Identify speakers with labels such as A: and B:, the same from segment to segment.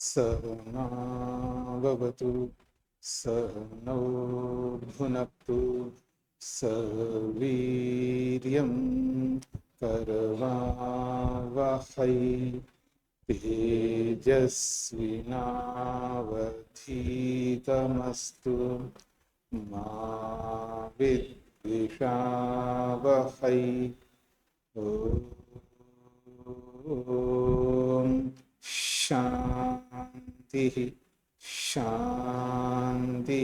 A: सहनावतु सहनौ भुनक्तु सवीर्यं करवावहै तेजस्विनावधीतमस्तु मा विद्विषावहै। ओम शांति शांति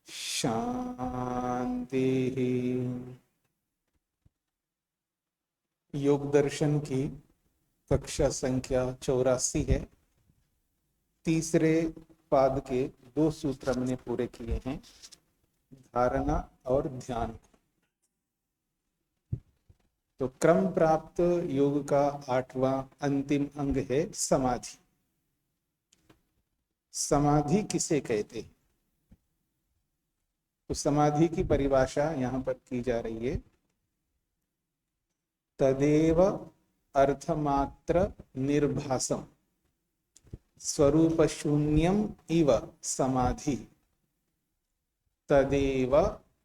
A: शांति। योग दर्शन की कक्षा संख्या 84 है। तीसरे पाद के 2 सूत्र हमने पूरे किए हैं, धारणा और ध्यान। तो क्रम प्राप्त योग का 8वां अंतिम अंग है समाधि। समाधि किसे कहते हैं? तो समाधि की परिभाषा यहाँ पर की जा रही है। तदेव अर्थमात्र निर्भासम स्वरूप शून्यम इव समाधि। तदेव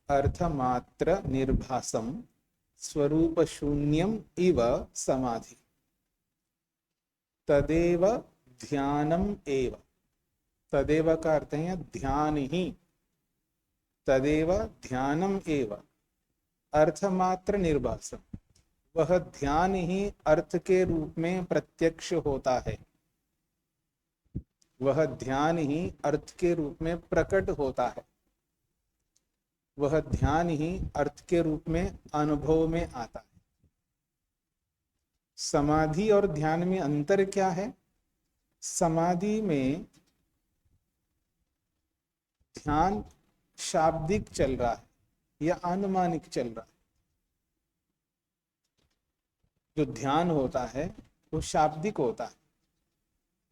A: अर्थमात्र निर्भासम स्वरूप शून्यम इव समाधि। तदेव ध्यानम एव। तदेव का अर्थ है ध्यान ही। तदेव ध्यानम एव अर्थमात्र निर्भासम, वह ध्यान ही अर्थ के रूप में प्रत्यक्ष होता है। वह ध्यान ही अर्थ के रूप में प्रकट होता है। वह ध्यान ही अर्थ के रूप में अनुभव में आता है। समाधि और ध्यान में अंतर क्या है? समाधि में ध्यान शाब्दिक चल रहा है या अनुमानिक चल रहा है। जो ध्यान होता है वो शाब्दिक होता है,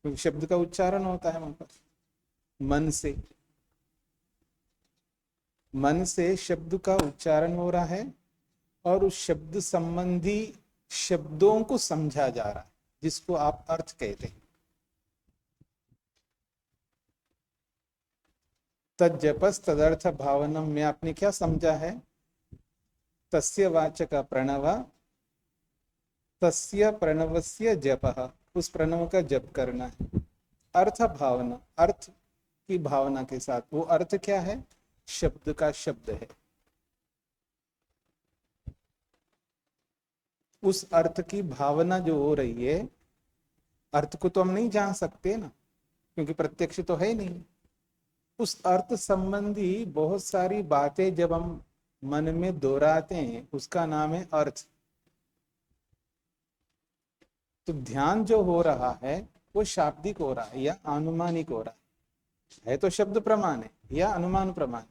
A: क्योंकि शब्द का उच्चारण होता है वहां पर मन से शब्द का उच्चारण हो रहा है और उस शब्द संबंधी शब्दों को समझा जा रहा है, जिसको आप अर्थ कहते हैं। तज्जपस तदर्थ भावनम में आपने क्या समझा है? तस्य वाचक प्रणव, तस्य प्रणवस्य जपः, उस प्रणव का जप करना है। अर्थ भावना, अर्थ की भावना के साथ। वो अर्थ क्या है? शब्द का शब्द है। उस अर्थ की भावना जो हो रही है, अर्थ को तो हम नहीं जान सकते ना, क्योंकि प्रत्यक्ष तो है नहीं। उस अर्थ संबंधी बहुत सारी बातें जब हम मन में दोहराते हैं, उसका नाम है अर्थ। तो ध्यान जो हो रहा है वो शाब्दिक हो रहा है या अनुमानिक हो रहा है तो शब्द प्रमाण है या अनुमान प्रमाण।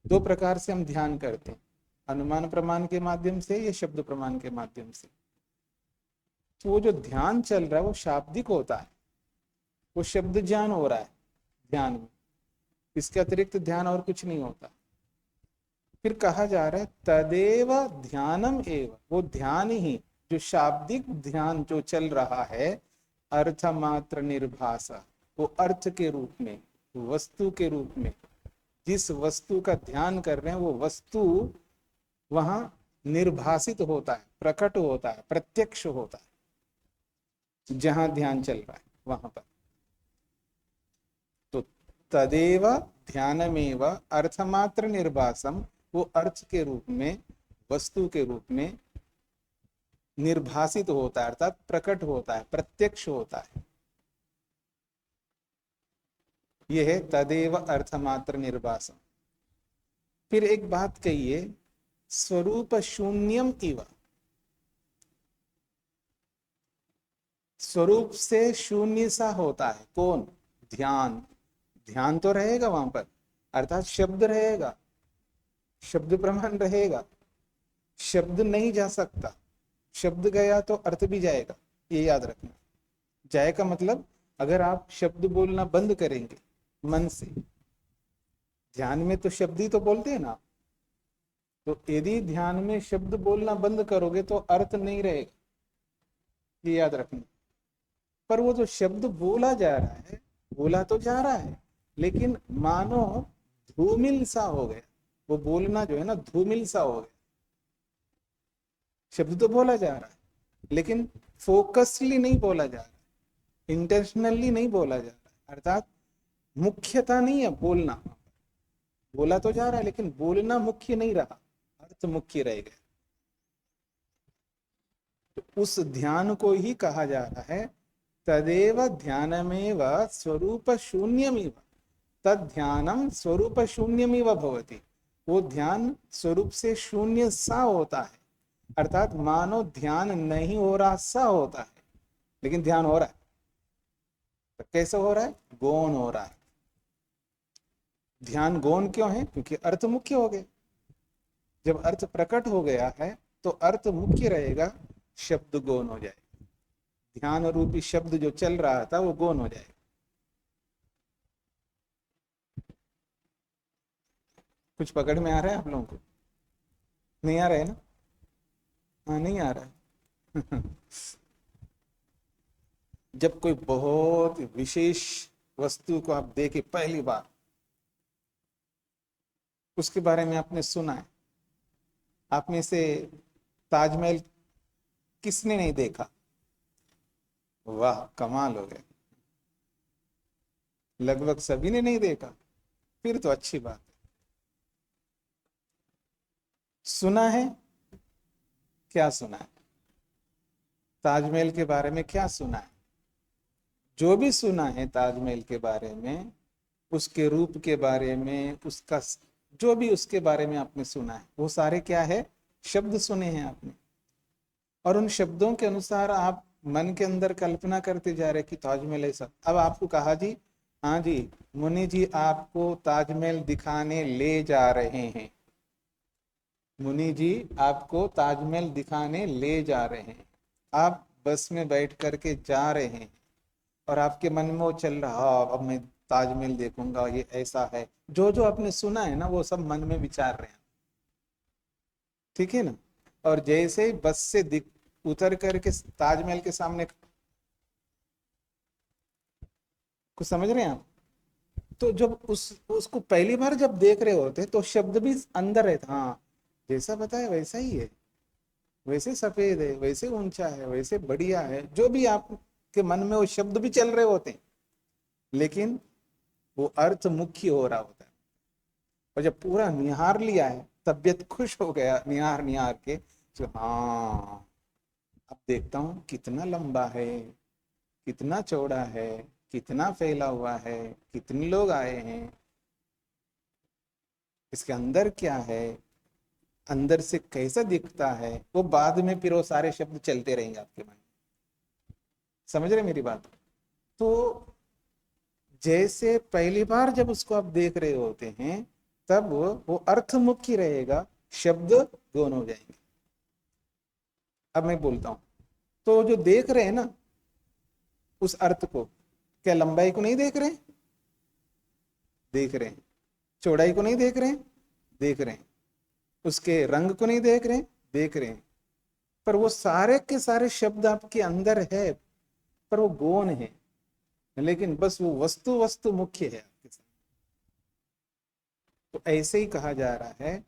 A: दो प्रकार से हम ध्यान करते हैं, अनुमान प्रमाण के माध्यम से या शब्द प्रमाण के माध्यम से। तो वो जो ध्यान चल रहा है वो शाब्दिक होता है, वो शब्द ज्ञान हो रहा है ध्यान में। इसके अतिरिक्त ध्यान और कुछ नहीं होता। फिर कहा जा रहा है तदेव ध्यानम एव, वो ध्यान ही, जो शाब्दिक ध्यान जो चल रहा है, अर्थमात्र निर्भासा, वो अर्थ के रूप में, वस्तु के रूप में, जिस वस्तु का ध्यान कर रहे हैं वो वस्तु वहां निर्भासित होता है, प्रकट होता है, प्रत्यक्ष होता है, जहां ध्यान चल रहा है वहां पर। तो तदेव ध्यानमेव अर्थमात्र निर्भासम, वो अर्थ के रूप में, वस्तु के रूप में निर्भासित होता है, अर्थात प्रकट होता है, प्रत्यक्ष होता है। यह है तदेव अर्थमात्र निर्भासम। फिर एक बात कहिए, स्वरूप शून्यम इव, स्वरूप से शून्य सा होता है। कौन? ध्यान। ध्यान तो रहेगा वहां पर, अर्थात शब्द रहेगा, शब्द प्रमाण रहेगा। शब्द नहीं जा सकता, शब्द गया तो अर्थ भी जाएगा, ये याद रखना। जाएगा मतलब अगर आप शब्द बोलना बंद करेंगे मन से, ध्यान में तो शब्द ही तो बोलते हैं ना, तो यदि ध्यान में शब्द बोलना बंद करोगे तो अर्थ नहीं रहेगा, ये याद रखना। पर वो जो शब्द बोला जा रहा है, बोला तो जा रहा है, लेकिन मानो धूमिल सा हो गया। वो बोलना जो है ना धूमिल सा हो गया। शब्द तो बोला जा रहा है, लेकिन फोकसली नहीं बोला जा रहा, इंटेंशनली नहीं बोला जा रहा, अर्थात मुख्यता नहीं है बोलना। बोला तो जा रहा है, लेकिन बोलना मुख्य नहीं रहा, अर्थ मुख्य रह गया। तो उस ध्यान को ही कहा जा रहा है तदेव ध्यानमेव स्वरूप शून्यमिव, तद ध्यानम स्वरूप शून्यमिव भवति। वो ध्यान स्वरूप से शून्य सा होता है, अर्थात मानो ध्यान नहीं हो रहा सा होता है, लेकिन ध्यान हो रहा है। तो कैसे हो रहा है? गौण हो रहा है। ध्यान गौण क्यों है? क्योंकि अर्थ मुख्य हो गए। जब अर्थ प्रकट हो गया है तो अर्थ मुख्य रहेगा, शब्द गौण हो जाएगा। ध्यान रूपी शब्द जो चल रहा था वो गौण हो जाएगा। कुछ पकड़ में आ रहा है आप लोगों को? नहीं आ रहा है ना? हाँ, नहीं आ रहा है। जब कोई बहुत विशेष वस्तु को आप देखे पहली बार, उसके बारे में आपने सुना है, आप में से ताजमहल किसने नहीं देखा? वाह, कमाल हो गया। लगभग सभी ने नहीं देखा, फिर तो अच्छी बात है। सुना है? क्या सुना है? ताजमहल के बारे में क्या सुना है? जो भी सुना है ताजमहल के बारे में, उसके रूप के बारे में, उसका जो भी उसके बारे में आपने सुना है, वो सारे क्या है? शब्द सुने हैं आपने। और उन शब्दों के अनुसार आप मन के अंदर कल्पना करते जा रहे कि ताजमहल ऐसा। अब आपको कहा जी, हाँ जी मुनि जी आपको ताजमहल दिखाने ले जा रहे हैं, मुनि जी आपको ताजमहल दिखाने ले जा रहे हैं। आप बस में बैठ करके जा रहे हैं और आपके मन में वो चल रहा, अब मैं ताजमहल देखूंगा, ये ऐसा है। जो जो आपने सुना है ना वो सब मन में विचार रहे हैं, ठीक है ना? और जैसे ही बस से उतर करके ताजमहल के सामने, कुछ समझ रहे हैं आप? तो जब उसको पहली बार जब देख रहे होते तो शब्द भी अंदर रहता, हाँ जैसा बताया वैसा ही है, वैसे सफेद है, वैसे ऊंचा है, वैसे बढ़िया है, जो भी आपके मन में वो शब्द भी चल रहे होते हैं, लेकिन वो अर्थ मुख्य हो रहा होता है। और जब पूरा निहार लिया है, तबीयत खुश हो गया निहार निहार के, तो हाँ अब देखता हूँ कितना लंबा है, कितना चौड़ा है, कितना फैला हुआ है, कितने लोग आए हैं, इसके अंदर क्या है, अंदर से कैसा दिखता है, वो बाद में फिर वो सारे शब्द चलते रहेंगे आपके मन में। समझ रहे मेरी बात? तो जैसे पहली बार जब उसको आप देख रहे होते हैं, तब वो अर्थ मुख्य रहेगा, शब्द गौण हो जाएंगे। अब मैं बोलता हूं, तो जो देख रहे हैं ना उस अर्थ को, क्या लंबाई को नहीं देख रहे हैं? देख रहे हैं। चौड़ाई को नहीं देख रहे हैं? देख रहे हैं। उसके रंग को नहीं देख रहे हैं? देख रहे हैं। पर वो सारे के सारे शब्द आपके अंदर है, पर वो गौण है, लेकिन बस वो वस्तु वस्तु मुख्य है आपके साथ। तो ऐसे ही कहा जा रहा है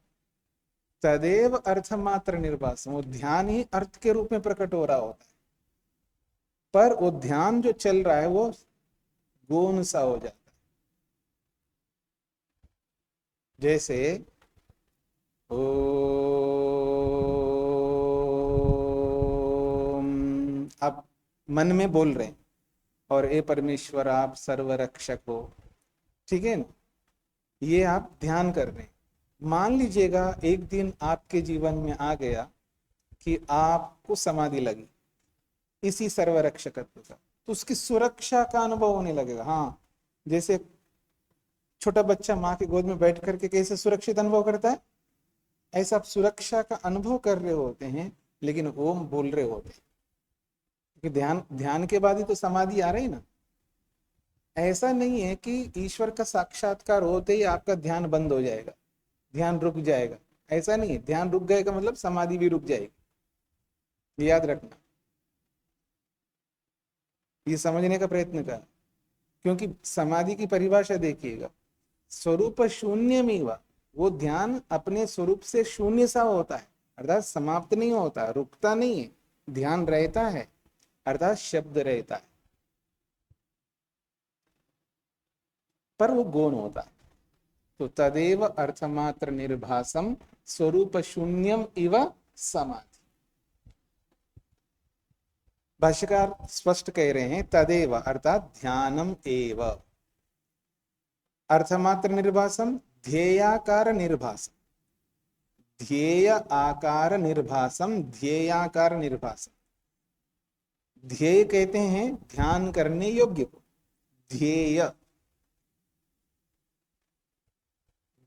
A: तदेव अर्थ मात्र निर्वासन, वो ध्यान ही अर्थ के रूप में प्रकट हो रहा होता है, पर वो ध्यान जो चल रहा है वो गौण सा हो जाता है। जैसे ओम, आप मन में बोल रहे हैं और ए परमेश्वर आप सर्वरक्षक हो, ठीक है ना? ये आप ध्यान कर रहे हैं। मान लीजिएगा एक दिन आपके जीवन में आ गया कि आपको समाधि लगी इसी सर्वरक्षकत्व का, तो उसकी सुरक्षा का अनुभव होने लगेगा। हाँ, जैसे छोटा बच्चा माँ की गोद में बैठ करके कैसे सुरक्षित अनुभव करता है, ऐसा आप सुरक्षा का अनुभव कर रहे होते हैं, लेकिन ओम बोल रहे होते हैं, क्योंकि ध्यान ध्यान के बाद ही तो समाधि आ रही ना। ऐसा नहीं है कि ईश्वर का साक्षात्कार होते ही आपका ध्यान बंद हो जाएगा, ध्यान रुक जाएगा। ऐसा नहीं है, ध्यान रुक गए का मतलब समाधि भी रुक जाएगी, याद रखना। ये समझने का प्रयत्न कर, क्योंकि समाधि की परिभाषा देखिएगा, स्वरूप शून्यमेव, वो ध्यान अपने स्वरूप से शून्य सा होता है, अर्थात समाप्त नहीं होता, रुकता नहीं है, ध्यान रहता है, अर्थात शब्द रहता है, पर वो गौण होता है। तो तदेव अर्थमात्र निर्भासम स्वरूप शून्यम इव समाधि। भाष्यकार स्पष्ट कह रहे हैं तदेव अर्थात ध्यानम एव, अर्थमात्र निर्भासम ध्येयाकार निर्भासम, ध्येय आकार निर्भासम, ध्येयाकार निर्भासम। ध्येय कहते हैं ध्यान करने योग्य को, ध्येय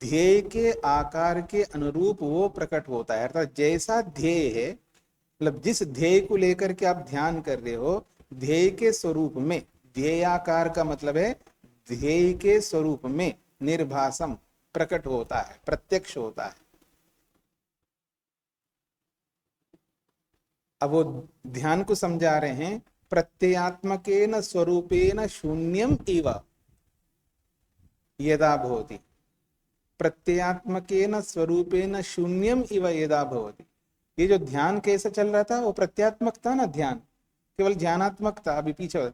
A: ध्येय के आकार के अनुरूप वो प्रकट होता है, अर्थात जैसा ध्येय है, मतलब जिस ध्येय को लेकर के आप ध्यान कर रहे हो, ध्येय के स्वरूप में, ध्येयाकार का मतलब है ध्येय के स्वरूप में निर्भासम प्रकट होता है, प्रत्यक्ष होता है। अब वो ध्यान को समझा रहे हैं, प्रत्ययात्मकेन स्वरूपेण शून्यम इव यदा भवति, प्रत्ययात्मकेन स्वरूपेण शून्यम इव यदा भवति। ये जो ध्यान कैसे चल रहा था, वो प्रत्यात्मक था ना, ध्यान केवल ध्यानात्मक था, अभी पीछे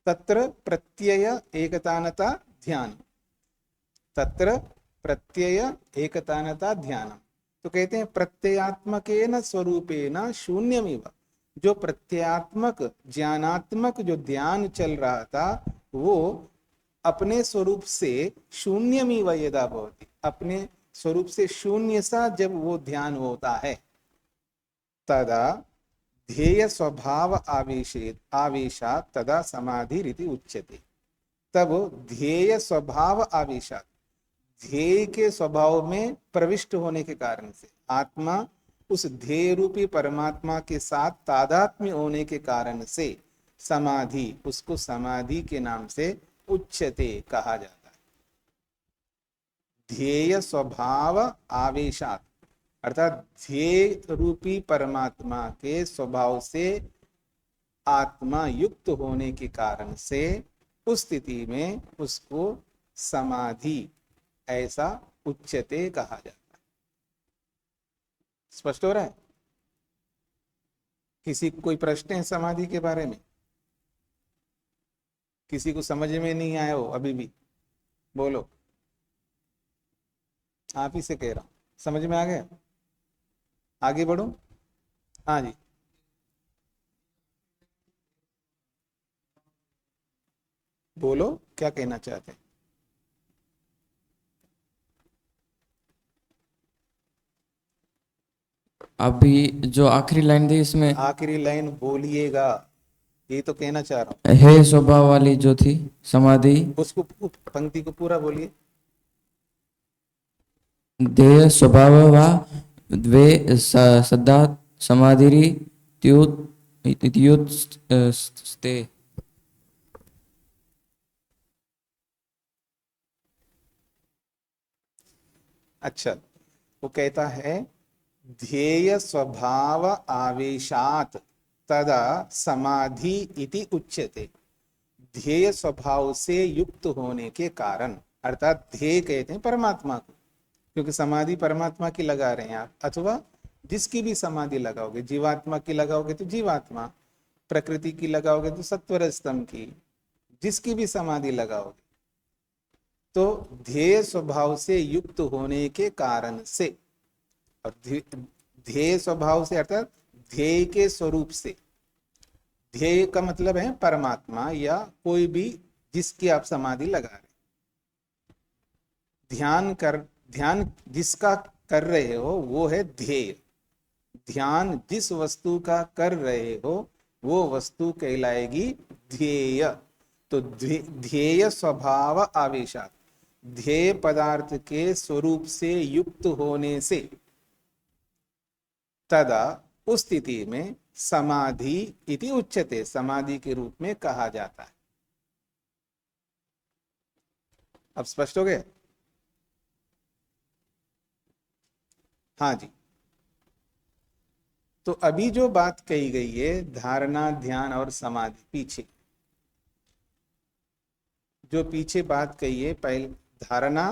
A: तत्र प्रत्यय एकतानता ध्यान, तत्र प्रत्यय एकतानता ध्यानम। तो कहते हैं प्रत्ययात्मकेन स्वरूपेण शून्यमिव, जो प्रत्ययात्मक ज्ञानात्मक जो ध्यान चल रहा था, वो अपने स्वरूप से शून्यमिव यदा भवति, अपने स्वरूप से शून्य सा जब वो ध्यान होता है, तदा ध्येय स्वभाव आवेशात तदा समाधि रीति उच्यते। तब ध्येय स्वभाव आवेशात, ध्येय के स्वभाव में प्रविष्ट होने के कारण से, आत्मा उस ध्येय रूपी परमात्मा के साथ तादात्म्य होने के कारण से समाधि, उसको समाधि के नाम से उच्यते कहा जाता है। ध्येय स्वभाव आवेशात, अर्थात ध्येय रूपी परमात्मा के स्वभाव से आत्मा युक्त होने के कारण से उस स्थिति में उसको समाधि ऐसा उच्यते कहा जाता है। स्पष्ट हो रहा है? किसी को कोई प्रश्न है समाधि के बारे में? किसी को समझ में नहीं आया हो अभी भी? बोलो, आप ही से कह रहा हूं, समझ में आ गया? आगे बढ़ो। हाँ जी, बोलो क्या कहना चाहते हैं।
B: अभी जो आखिरी लाइन थी इसमें,
A: आखिरी लाइन बोलिएगा, ये तो कहना चाह रहा
B: है स्वभाव वाली जो थी समाधि,
A: हूँ, उसको पंक्ति को पूरा बोलिए।
B: देह स्वभाव वा द्वे सदा समाधिरी त्युत्स्ते।
A: अच्छा, वो कहता है ध्येय स्वभाव आवेशात तदा समाधि इति उच्यते। ध्येय स्वभाव से युक्त होने के कारण, अर्थात ध्येय कहते हैं परमात्मा को, क्योंकि समाधि परमात्मा की लगा रहे हैं आप, अथवा जिसकी भी समाधि लगाओगे, जीवात्मा की लगाओगे तो जीवात्मा, प्रकृति की लगाओगे तो सत्वर स्तंभ की, जिसकी भी समाधि लगाओगे, तो ध्येय स्वभाव से युक्त होने के कारण से, और ध्येय स्वभाव से अर्थात ध्येय के स्वरूप से, ध्येय का मतलब है परमात्मा या कोई भी जिसकी आप समाधि लगा रहे, ध्यान जिसका कर रहे हो वो है ध्येय। ध्यान जिस वस्तु का कर रहे हो वो वस्तु कहलाएगी ध्येय। तो ध्येय स्वभाव आवेशात, ध्येय पदार्थ के स्वरूप से युक्त होने से, तदा उस स्थिति में समाधि इति उच्यते, समाधि के रूप में कहा जाता है। अब स्पष्ट हो गया? हाँ जी, तो अभी जो बात कही गई है धारणा, ध्यान और समाधि, पीछे जो पीछे बात कही है, पहले धारणा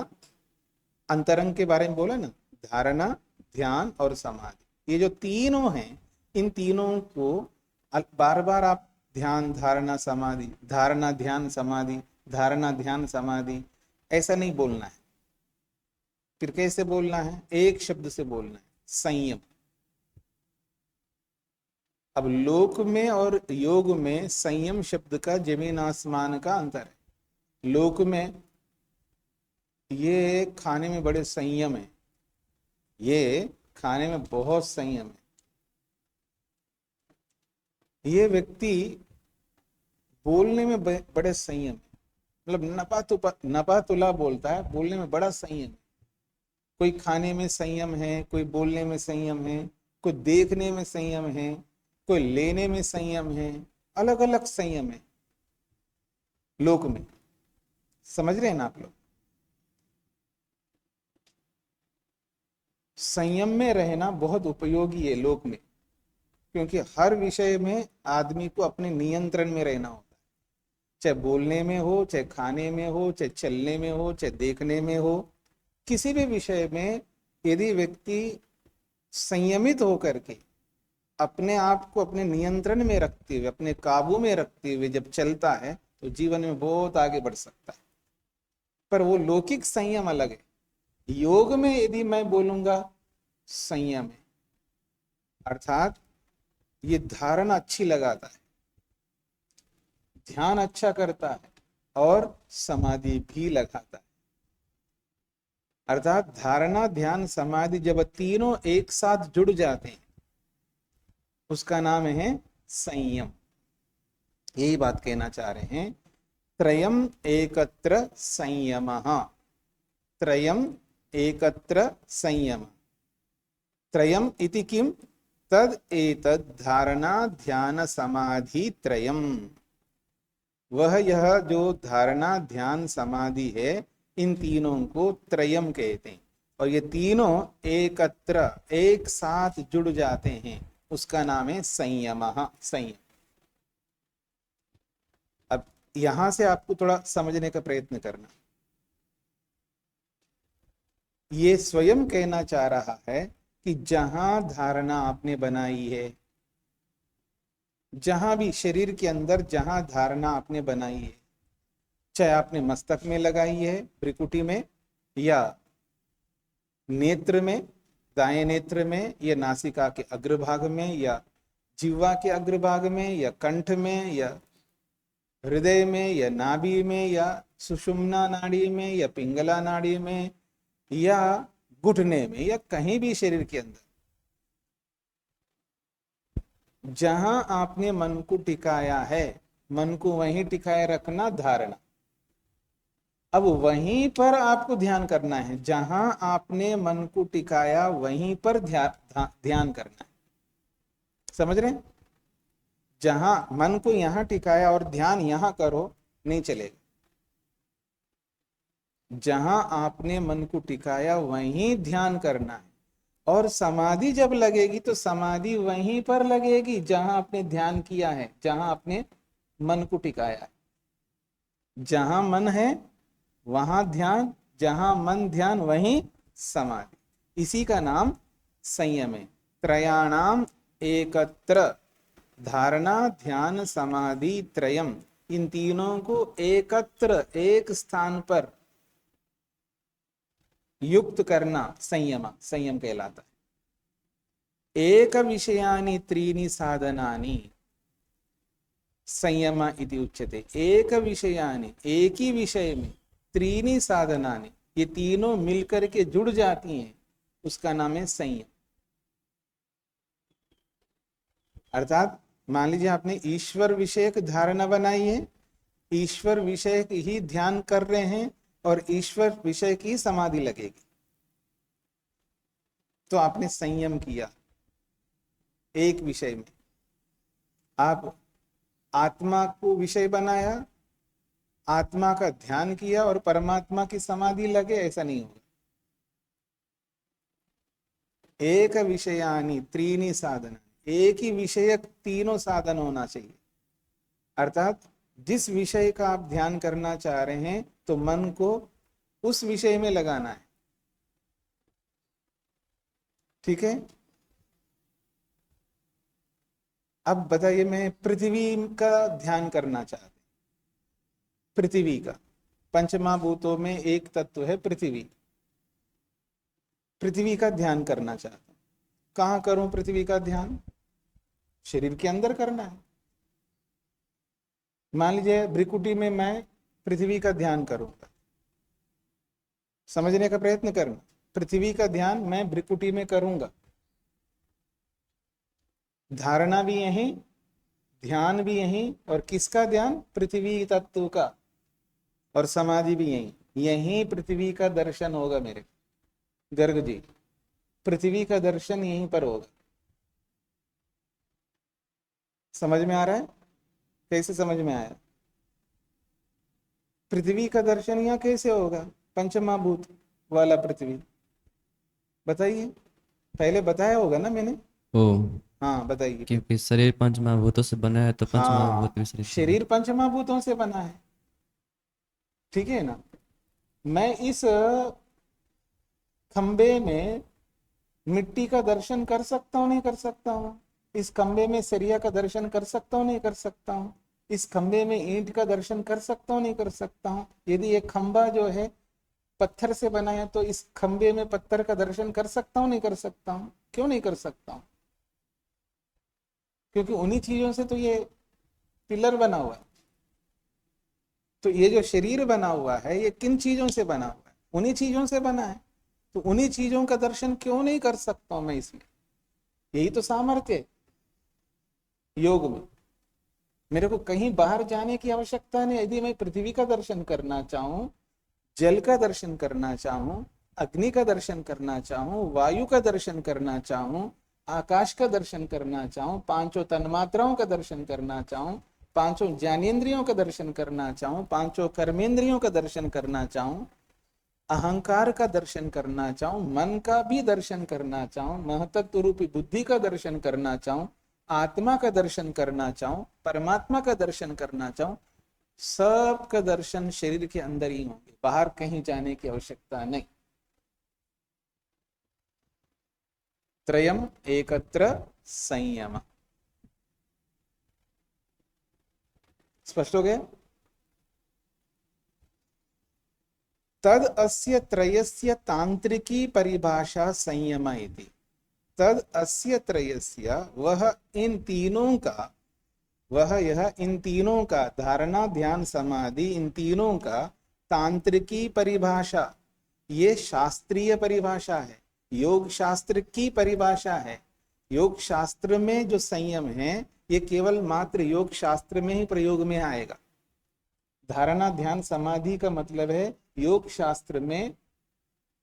A: अंतरंग के बारे में बोला ना, धारणा, ध्यान और समाधि, ये जो तीनों हैं, इन तीनों को बार बार आप ध्यान, धारणा, समाधि, धारणा, ध्यान, समाधि, धारणा, ध्यान, समाधि ऐसा नहीं बोलना है। फिर कैसे बोलना है? एक शब्द से बोलना है, संयम। अब लोक में और योग में संयम शब्द का जमीन आसमान का अंतर है। लोक में ये खाने में बड़े संयम है, ये खाने में बहुत संयम है, ये व्यक्ति बोलने में बड़े संयम है, मतलब नपा तुला बोलता है, बोलने में बड़ा संयम है। कोई खाने में संयम है, कोई बोलने में संयम है, कोई देखने में संयम है, कोई लेने में संयम है, अलग अलग संयम है लोक में। समझ रहे हैं ना आप लोग? संयम में रहना बहुत उपयोगी है लोक में, क्योंकि हर विषय में आदमी को अपने नियंत्रण में रहना होता है, चाहे बोलने में हो, चाहे खाने में हो, चाहे चलने में हो, चाहे देखने में हो। किसी भी विषय में यदि व्यक्ति संयमित होकर के अपने आप को अपने नियंत्रण में रखते हुए, अपने काबू में रखते हुए जब चलता है तो जीवन में बहुत आगे बढ़ सकता है। पर वो लौकिक संयम अलग है। योग में यदि मैं बोलूंगा संयम है, अर्थात ये धारणा अच्छी लगाता है, ध्यान अच्छा करता है और समाधि भी लगाता है। अर्थात धारणा, ध्यान, समाधि जब तीनों एक साथ जुड़ जाते हैं उसका नाम है संयम। यही बात कहना चाह रहे हैं, त्रयम एकत्र संयमः, त्रयम एकत्र संयम। त्रयम इति किम? तद एतद धारणा, ध्यान, समाधि त्रयम। वह यह जो धारणा, ध्यान, समाधि है, इन तीनों को त्रयम कहते हैं, और ये तीनों एकत्र एक साथ जुड़ जाते हैं, उसका नाम है संयमः, संयम। अब यहां से आपको थोड़ा समझने का प्रयत्न करना। ये स्वयं कहना चाह रहा है कि जहां धारणा आपने बनाई है, जहां भी शरीर के अंदर जहां धारणा आपने बनाई है, चाहे आपने मस्तक में लगाई है, भ्रिकुटी में, या नेत्र में, दाएं नेत्र में, या नासिका के अग्रभाग में, या जिह्वा के अग्रभाग में, या कंठ में, या हृदय में, या नाभि में, या सुषुम्ना नाड़ी में, या पिंगला नाड़ी में, या घुटने में, या कहीं भी शरीर के अंदर जहां आपने मन को टिकाया है, मन को वहीं टिकाए रखना धारणा। अब वहीं पर आपको ध्यान करना है, जहां आपने मन को टिकाया वहीं पर ध्यान करना है। समझ रहे हैं? जहां मन को यहां टिकाया और ध्यान यहां करो, नहीं चलेगा। जहां आपने मन को टिकाया वहीं ध्यान करना है, और समाधि जब लगेगी तो समाधि वहीं पर लगेगी जहां आपने ध्यान किया है, जहां आपने मन को टिकाया है। जहां मन है वहां ध्यान, जहां मन ध्यान वहीं समाधि। इसी का नाम संयम है। त्रयाणाम एकत्र, धारणा, ध्यान, समाधि त्रयम, इन तीनों को एकत्र एक स्थान पर युक्त करना संयम, संयम कहलाता है। एक विषयानि त्रीणि साधनानि संयम इति उच्यते। एक विषयानि, एक ही विषय में त्रीणि साधनानि, ये तीनों मिलकर के जुड़ जाती हैं, उसका नाम है संयम। अर्थात मान लीजिए आपने ईश्वर विषयक धारणा बनाई है, ईश्वर विषय ही ध्यान कर रहे हैं, और ईश्वर विषय की समाधि लगेगी, तो आपने संयम किया। एक विषय में आप आत्मा को विषय बनाया, आत्मा का ध्यान किया और परमात्मा की समाधि लगे, ऐसा नहीं होगा। एक विषयानि त्रीणि साधना, एक ही विषयक तीनों साधन होना चाहिए। अर्थात जिस विषय का आप ध्यान करना चाह रहे हैं तो मन को उस विषय में लगाना है। ठीक है, अब बताइए, मैं पृथ्वी का ध्यान करना चाहता हूं, पृथ्वी का, पंचमहाभूतों में एक तत्व है पृथ्वी, पृथ्वी का ध्यान करना चाहता हूं। कहां करूं पृथ्वी का ध्यान? शरीर के अंदर करना है। मान लीजिए भ्रिकुटी में मैं पृथ्वी का ध्यान करूंगा, समझने का प्रयत्न करना। पृथ्वी का ध्यान मैं भ्रिकुटी में करूंगा, धारणा भी यही, ध्यान भी यही, और किसका ध्यान? पृथ्वी तत्व का, और समाधि भी यही। यही पृथ्वी का दर्शन होगा मेरे गर्ग जी, पृथ्वी का दर्शन यहीं पर होगा। समझ में आ रहा है? कैसे समझ में आया? पृथ्वी का दर्शन यहाँ कैसे होगा? पंचमहाभूत वाला पृथ्वी, बताइए। पहले बताया होगा ना मैंने?
C: ओ,
A: हाँ बताइए।
C: क्योंकि शरीर पंच महाभूतों से बना है तो पंच महाभूत
A: हाँ,
C: भी शरीर से
A: शरीर पंचमहाभूतों से बना है, ठीक है ना। मैं इस खंबे में मिट्टी का दर्शन कर सकता हूँ, नहीं कर सकता हूँ? इस खंबे में सरिया का दर्शन कर सकता हूँ, नहीं कर सकता हूँ? इस खंबे में ईंट का दर्शन कर सकता हूँ, नहीं कर सकता हूँ? यदि एक खंबा जो है पत्थर से बना है तो इस खंबे में पत्थर का दर्शन कर सकता हूँ, नहीं कर सकता हूँ? क्यों नहीं कर सकता हूँ? क्योंकि उन्हीं चीजों से तो ये पिलर बना हुआ है। तो ये जो शरीर बना हुआ है ये किन चीजों से बना हुआ है? उन्हीं चीजों से बना है। तो उन्हीं चीजों का दर्शन क्यों नहीं कर सकता हूं मैं इसमें? यही तो सामर्थ्य है योग में। मेरे को कहीं बाहर जाने की आवश्यकता नहीं। यदि मैं पृथ्वी का दर्शन करना चाहूं, जल का दर्शन करना चाहूं, अग्नि का दर्शन करना चाहूं, वायु का दर्शन करना चाहूं, आकाश का दर्शन करना चाहूं, पांचों तन्मात्राओं का दर्शन करना चाहूं, पांचों ज्ञानेन्द्रियों का दर्शन करना चाहूं, पांचों कर्मेंद्रियों का दर्शन करना चाहूं, अहंकार का दर्शन करना चाहूं, मन का भी दर्शन करना चाहूं, महतत्व रूपी बुद्धि का दर्शन करना चाहूं, आत्मा का दर्शन करना चाहूं, परमात्मा का दर्शन करना चाहूं, सब का दर्शन शरीर के अंदर ही होंगे, बाहर कहीं जाने की आवश्यकता नहीं। त्रयम एकत्र संयम। स्पष्ट हो गया? तद अस्य त्रयस्य तांत्रिकी परिभाषा संयम इति। तद अस्य त्रयस्य, वह इन तीनों का, वह यह इन तीनों का, धारणा ध्यान समाधि, इन तीनों का तांत्रिकी परिभाषा, ये शास्त्रीय परिभाषा है, योग शास्त्र की परिभाषा है। योग शास्त्र में जो संयम है ये केवल मात्र योग शास्त्र में ही प्रयोग में आएगा। धारणा ध्यान समाधि का मतलब है योग शास्त्र में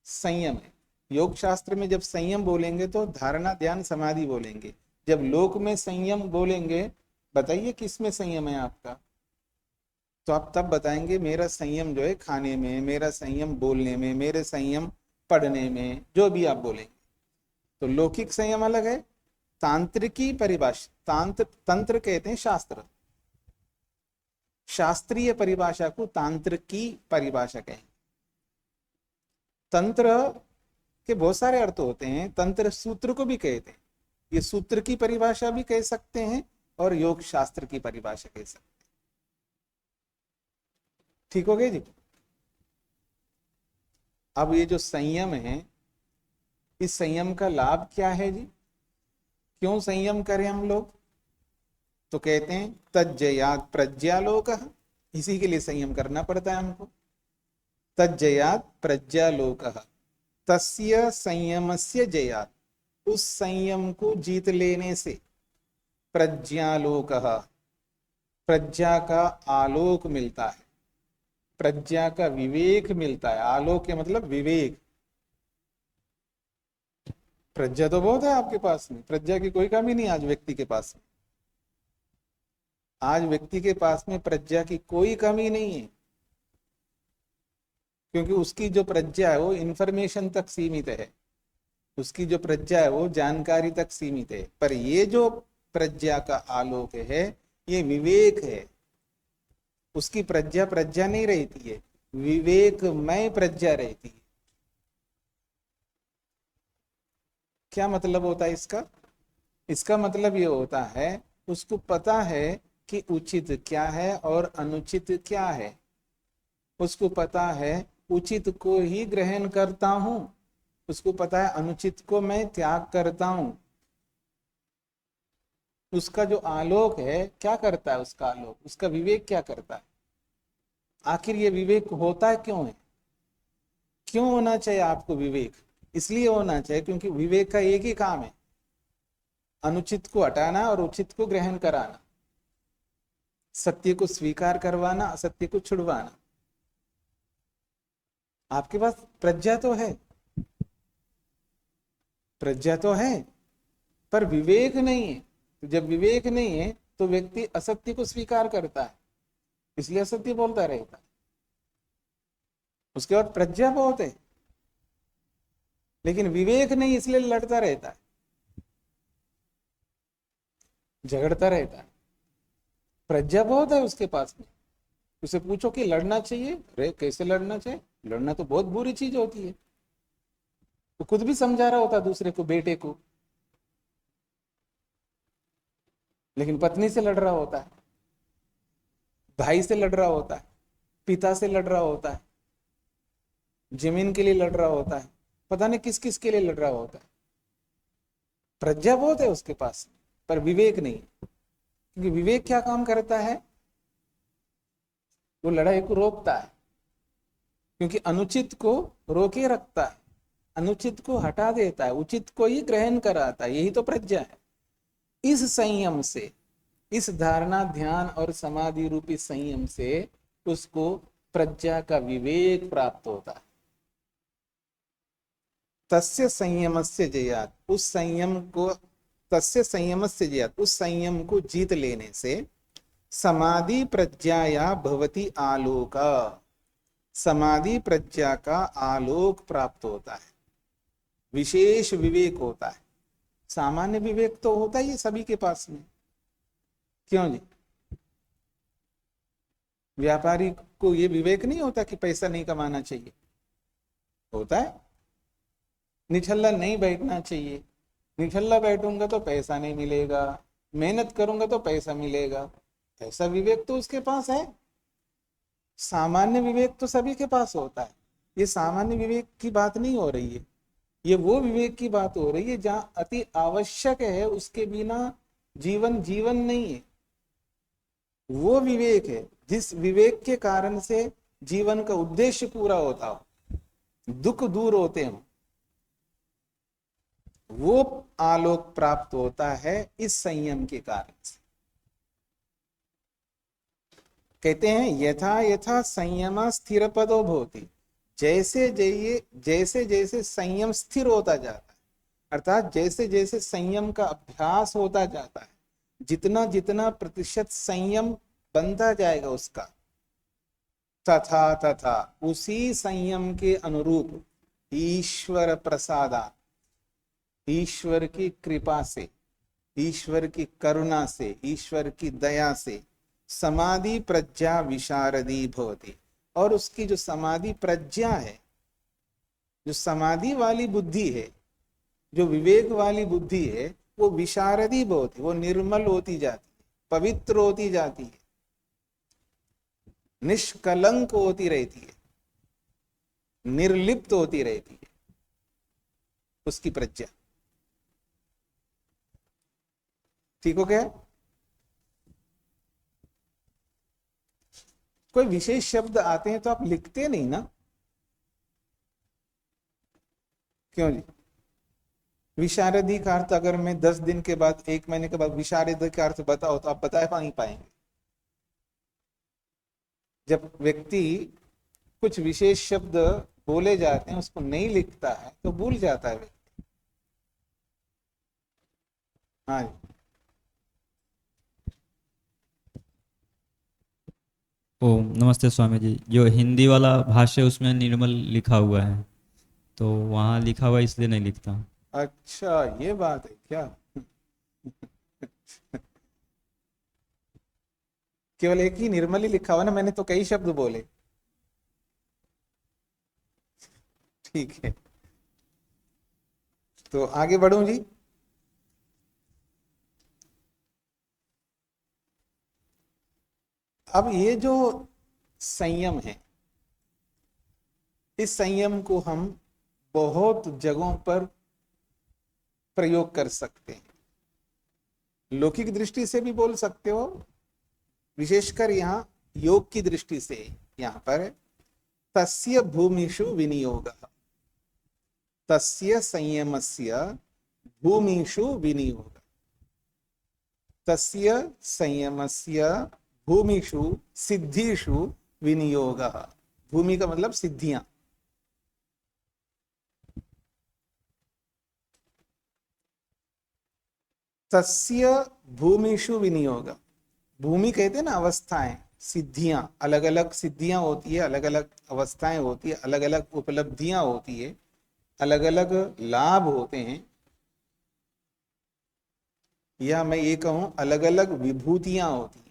A: संयम है। योग शास्त्र में जब संयम बोलेंगे तो धारणा ध्यान समाधि बोलेंगे। जब लोक में संयम बोलेंगे, बताइए किस में संयम है आपका? तो आप तब बताएंगे मेरा संयम जो है खाने में, मेरा संयम बोलने में, मेरे संयम पढ़ने में, जो भी आप बोलेंगे। तो लौकिक संयम अलग है, तांत्रिकी परिभाषा, तंत्र कहते हैं शास्त्र, शास्त्रीय परिभाषा को तांत्रिकी परिभाषा कहें। तंत्र के बहुत सारे अर्थ होते हैं, तंत्र सूत्र को भी कहते हैं। ये सूत्र की परिभाषा भी कह सकते हैं और योग शास्त्र की परिभाषा कह सकते हैं। ठीक हो गया जी? अब ये जो संयम है, इस संयम का लाभ क्या है जी? क्यों संयम करें हम लोग? तो कहते हैं तज्जयात प्रज्ञालोकः, इसी के लिए संयम करना पड़ता है हमको। तज्जयात प्रज्ञालोकः, तस्य संयमस्य जयात, उस संयम को जीत लेने से, प्रज्ञालोकः, प्रज्ञा का आलोक मिलता है, प्रज्ञा का विवेक मिलता है। आलोक के मतलब विवेक। प्रज्ञा तो बहुत है आपके पास में, प्रज्ञा की कोई कमी नहीं आज व्यक्ति के पास में। आज व्यक्ति के पास में प्रज्ञा की कोई कमी नहीं है, क्योंकि उसकी जो प्रज्ञा है वो इंफॉर्मेशन तक सीमित है। उसकी जो प्रज्ञा है वो जानकारी तक सीमित है। पर ये जो प्रज्ञा का आलोक है ये विवेक है। उसकी प्रज्ञा प्रज्ञा नहीं रहती है, विवेकमय प्रज्ञा रहती है। क्या मतलब होता है इसका? इसका मतलब ये होता है उसको पता है कि उचित क्या है और अनुचित क्या है। उसको पता है उचित को ही ग्रहण करता हूं, उसको पता है अनुचित को मैं त्याग करता हूं। उसका जो आलोक है क्या करता है? उसका आलोक, उसका विवेक क्या करता है? आखिर ये विवेक होता है क्यों है? क्यों होना चाहिए आपको विवेक? इसलिए होना चाहिए क्योंकि विवेक का एक ही काम है, अनुचित को हटाना और उचित को ग्रहण कराना, सत्य को स्वीकार करवाना, असत्य को छुड़वाना। आपके पास प्रज्ञा तो है, प्रज्ञा तो है, पर विवेक नहीं है। तो जब विवेक नहीं है तो व्यक्ति असत्य को स्वीकार करता है, इसलिए असत्य बोलता रहता है। उसके बाद प्रज्ञा बहुत है लेकिन विवेक नहीं, इसलिए लड़ता रहता है, झगड़ता रहता है। प्रज्ञा बहुत है उसके पास में, उसे पूछो कि लड़ना चाहिए, अरे कैसे लड़ना चाहिए? लड़ना तो बहुत बुरी चीज होती है। वो खुद भी समझा रहा होता दूसरे को, बेटे को, लेकिन पत्नी से लड़ रहा होता है, भाई से लड़ रहा होता है, पिता से लड़ रहा होता है, जमीन के लिए लड़ रहा होता है, पता नहीं किस किस के लिए लड़ रहा होता है। प्रज्ञा बहुत है उसके पास पर विवेक नहीं। क्योंकि विवेक क्या काम करता है? वो लड़ाई को रोकता है, क्योंकि अनुचित को रोके रखता है, अनुचित को हटा देता है, उचित को ही ग्रहण कराता है। यही तो प्रज्ञा है। इस संयम से, इस धारणा, ध्यान और समाधि रूपी संयम से उसको प्रज्ञा का विवेक प्राप्त होता है। तस्य संयमस्य जयात्, उस संयम को, तस्य संयमस्य जयात्, उस संयम को जीत लेने से समाधि प्रज्ञाया भवति आलोक, समाधि प्रज्ञा का आलोक प्राप्त होता है, विशेष विवेक होता है। सामान्य विवेक तो होता ही है सभी के पास में, क्यों जी? व्यापारी को ये विवेक नहीं होता कि पैसा नहीं कमाना चाहिए? होता है। निठल्ला नहीं बैठना चाहिए, निठल्ला बैठूंगा तो पैसा नहीं मिलेगा, मेहनत करूंगा तो पैसा मिलेगा, ऐसा विवेक तो उसके पास है। सामान्य विवेक तो सभी के पास होता है। ये सामान्य विवेक की बात नहीं हो रही है, ये वो विवेक की बात हो रही है जहां अति आवश्यक है, उसके बिना जीवन जीवन नहीं है। वो विवेक है जिस विवेक के कारण से जीवन का उद्देश्य पूरा होता हो, दुख दूर होते हो, वो आलोक प्राप्त होता है इस संयम के कारण से। कहते हैं यथा यथा संयम स्थिर पदो भवति, जैसे जैसे जैसे संयम स्थिर होता जाता है, अर्थात जैसे जैसे संयम का अभ्यास होता जाता है, जितना जितना प्रतिशत संयम बनता जाएगा उसका, तथा तथा उसी संयम के अनुरूप ईश्वर प्रसादा, ईश्वर की कृपा से, ईश्वर की करुणा से, ईश्वर की दया से समाधि प्रज्ञा विशारदी भवति, और उसकी जो समाधि प्रज्ञा है, जो समाधि वाली बुद्धि है, जो विवेक वाली बुद्धि है, वो विशारदी भवति, वो निर्मल होती जाती है, पवित्र होती जाती है, निष्कलंक होती रहती है, निर्लिप्त होती रहती है उसकी प्रज्ञा। ठीक हो गया? कोई विशेष शब्द आते हैं तो आप लिखते नहीं ना, क्यों जी? विशारदी का अर्थ अगर मैं 10 दिन के बाद, 1 महीने के बाद विशारदी का अर्थ बताओ तो आप बता नहीं पाएंगे। जब व्यक्ति कुछ विशेष शब्द बोले जाते हैं उसको नहीं लिखता है तो भूल जाता है व्यक्ति। हाँ जी।
C: ओ नमस्ते स्वामी जी, जो हिंदी वाला भाष्य उसमें निर्मल लिखा हुआ है, तो वहाँ लिखा हुआ इसलिए नहीं लिखता।
A: अच्छा ये बात है क्या? केवल एक ही निर्मली लिखा हुआ ना, मैंने तो कई शब्द बोले। ठीक है, तो आगे बढ़ूं जी। अब ये जो संयम है, इस संयम को हम बहुत जगहों पर प्रयोग कर सकते हैं। लौकिक दृष्टि से भी बोल सकते हो, विशेषकर यहाँ योग की दृष्टि से यहाँ पर तस्य भूमिषु विनियोगः, तस्य संयमस्य भूमिषु विनियोगः, तस्य संयमस्य भूमिषु सिद्धिषु विनियोगः। भूमि का मतलब सिद्धियां। तस्य भूमिषु विनियोग, भूमि कहते हैं ना अवस्थाएं, सिद्धियां, अलग अलग सिद्धियां होती है, अलग अलग अवस्थाएं होती है, अलग अलग उपलब्धियां होती है, अलग अलग लाभ होते हैं, या मैं ये कहूं अलग अलग विभूतियां होती हैं।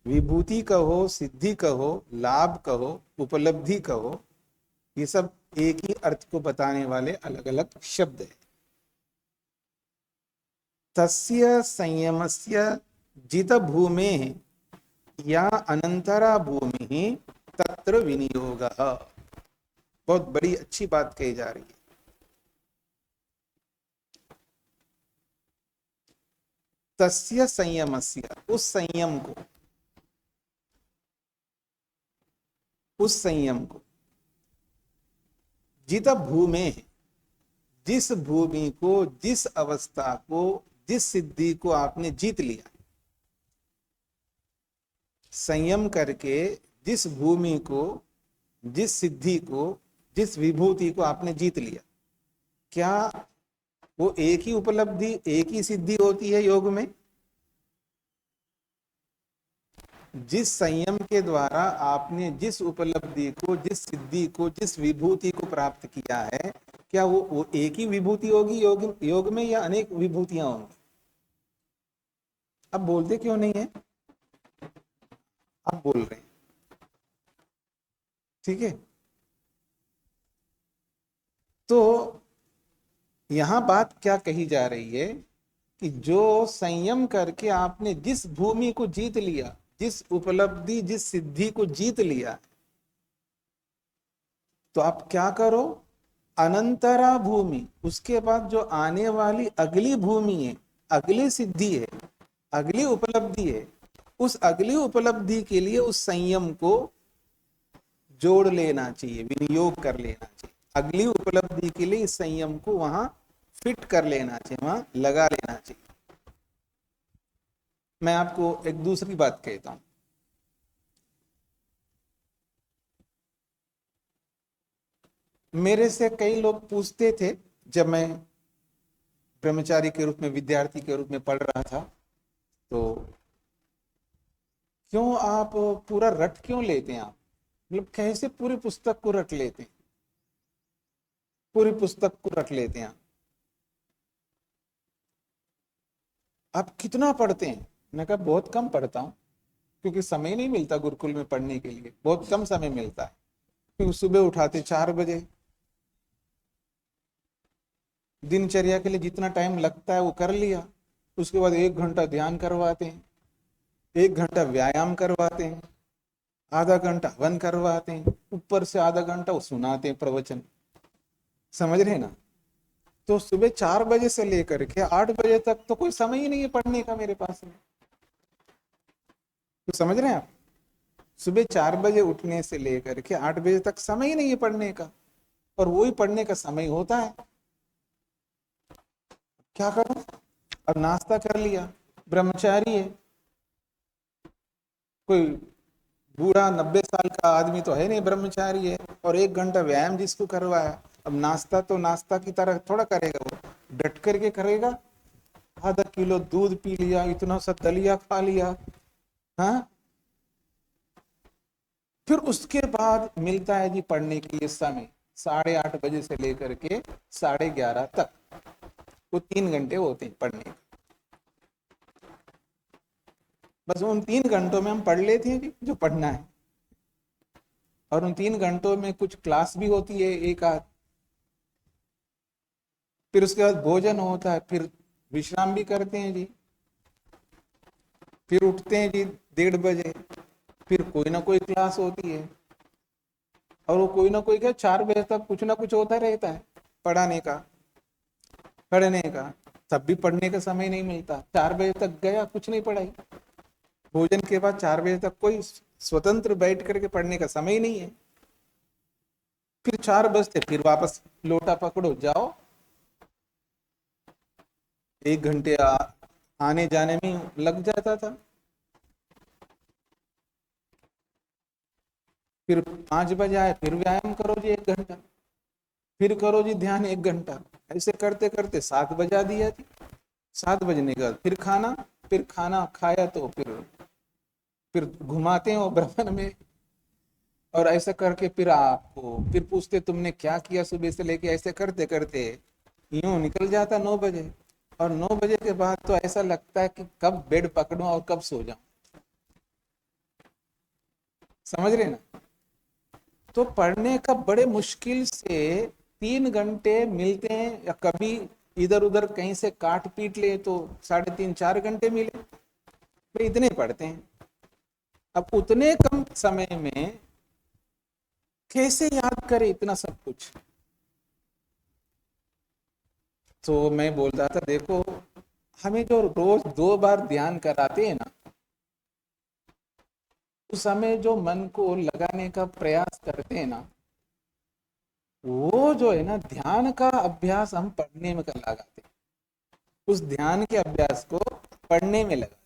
A: विभूति कहो, सिद्धि कहो, लाभ कहो, उपलब्धि कहो, ये सब एक ही अर्थ को बताने वाले अलग अलग शब्द है। तस्य संयमस्य जित भूमे या अनंतरा भूमि तत्र विनियोगः। बहुत बड़ी अच्छी बात कही जा रही है। तस्य संयमस्य, उस संयम को, उस संयम को, जित भूमे, जिस भूमि को, जिस अवस्था को, जिस सिद्धि को आपने जीत लिया, संयम करके जिस भूमि को, जिस सिद्धि को, जिस विभूति को आपने जीत लिया, क्या वो एक ही उपलब्धि, एक ही सिद्धि होती है योग में? जिस संयम के द्वारा आपने जिस उपलब्धि को, जिस सिद्धि को, जिस विभूति को प्राप्त किया है, क्या वो एक ही विभूति होगी योग में, या अनेक विभूतियां होंगी? अब बोलते क्यों नहीं है? अब बोल रहे हैं, ठीक है। तो यहां बात क्या कही जा रही है कि जो संयम करके आपने जिस भूमि को जीत लिया, जिस उपलब्धि, जिस सिद्धि को जीत लिया, तो आप क्या करो, अनंतरा भूमि, उसके बाद जो आने वाली अगली भूमि है, अगली सिद्धि है, अगली उपलब्धि है, उस अगली उपलब्धि के लिए उस संयम को जोड़ लेना चाहिए, विनियोग कर लेना चाहिए। अगली उपलब्धि के लिए इस संयम को वहां फिट कर लेना चाहिए, वहां लगा लेना चाहिए। मैं आपको एक दूसरी बात कहता हूं। मेरे से कई लोग पूछते थे, जब मैं ब्रह्मचारी के रूप में, विद्यार्थी के रूप में पढ़ रहा था, तो क्यों आप पूरा रट क्यों लेते हैं? आप मतलब कैसे पूरी पुस्तक को रट लेते हैं, पूरी पुस्तक को रट लेते हैं आप कितना पढ़ते हैं? मैंने कहा बहुत कम पढ़ता हूँ, क्योंकि समय नहीं मिलता गुरुकुल में पढ़ने के लिए, बहुत कम समय मिलता है। क्योंकि सुबह उठाते 4 बजे, दिनचर्या के लिए जितना टाइम लगता है वो कर लिया, उसके बाद 1 घंटा ध्यान करवाते हैं, 1 घंटा व्यायाम करवाते हैं, आधा घंटा हवन करवाते हैं, ऊपर से आधा घंटा वो सुनाते हैं प्रवचन, समझ रहे ना? तो सुबह 4 बजे से लेकर के 8 बजे तक तो कोई समय ही नहीं है पढ़ने का मेरे पास में। तो समझ रहे हैं आप, सुबह 4 बजे उठने से लेकर के 8 बजे तक समय ही नहीं है पढ़ने का, और वही पढ़ने का समय होता है। क्या करूं? अब नाश्ता कर लिया, ब्रह्मचारी है, कोई बूढ़ा 90 साल का आदमी तो है नहीं, ब्रह्मचारी है, और 1 घंटा व्यायाम जिसको करवाया, अब नाश्ता तो नाश्ता की तरह थोड़ा करेगा, वो डट करके करेगा। आधा किलो दूध पी लिया, इतना सा दलिया खा लिया, हाँ, फिर उसके बाद मिलता है जी पढ़ने के लिए समय। 8:30 बजे से लेकर के 11:30 तक, वो 3 घंटे होते हैं पढ़ने के। बस उन 3 घंटों में हम पढ़ लेते हैं जो पढ़ना है, और उन 3 घंटों में कुछ क्लास भी होती है एक आध, फिर उसके बाद भोजन होता है, फिर विश्राम भी करते हैं जी, फिर उठते हैं जी 1:30 बजे, फिर कोई ना कोई क्लास होती है, और वो कोई ना कोई क्या 4 बजे तक कुछ ना कुछ होता रहता है पढ़ने का, तब भी पढ़ने का समय नहीं मिलता। 4 बजे तक गया, कुछ नहीं पढ़ाई, भोजन के बाद 4 बजे तक कोई स्वतंत्र बैठ करके पढ़ने का समय ही नहीं है। फिर 4 बजते फिर वापस लोटा पकड़ो जाओ, 1 घंटे आने जाने में लग जाता था। फिर 5 बजे आए, फिर व्यायाम करो जी 1 घंटा, फिर करो जी ध्यान 1 घंटा, ऐसे करते करते 7 बजा दिया जी। 7 बजने के बाद फिर खाना खाया तो फिर घुमाते हैं वो भ्रमण में, और ऐसा करके फिर आपको फिर पूछते तुमने क्या किया सुबह से लेके, ऐसे करते करते यूं निकल जाता 9 बजे। और 9 बजे के बाद तो ऐसा लगता है कि कब बेड पकड़ूं और कब सो जाऊं, समझ रहे ना। तो पढ़ने का बड़े मुश्किल से 3 घंटे मिलते हैं, या कभी इधर उधर कहीं से काट पीट ले तो 3.5-4 घंटे मिले, तो इतने पढ़ते हैं। अब उतने कम समय में कैसे याद करें इतना सब कुछ। तो मैं बोल रहा था देखो, हमें जो रोज 2 बार ध्यान कराते हैं ना, उस समय जो मन को लगाने का प्रयास करते हैं ना, वो जो है ना ध्यान का अभ्यास हम पढ़ने में कर लगाते हैं, उस ध्यान के अभ्यास को पढ़ने में लगाते हैं।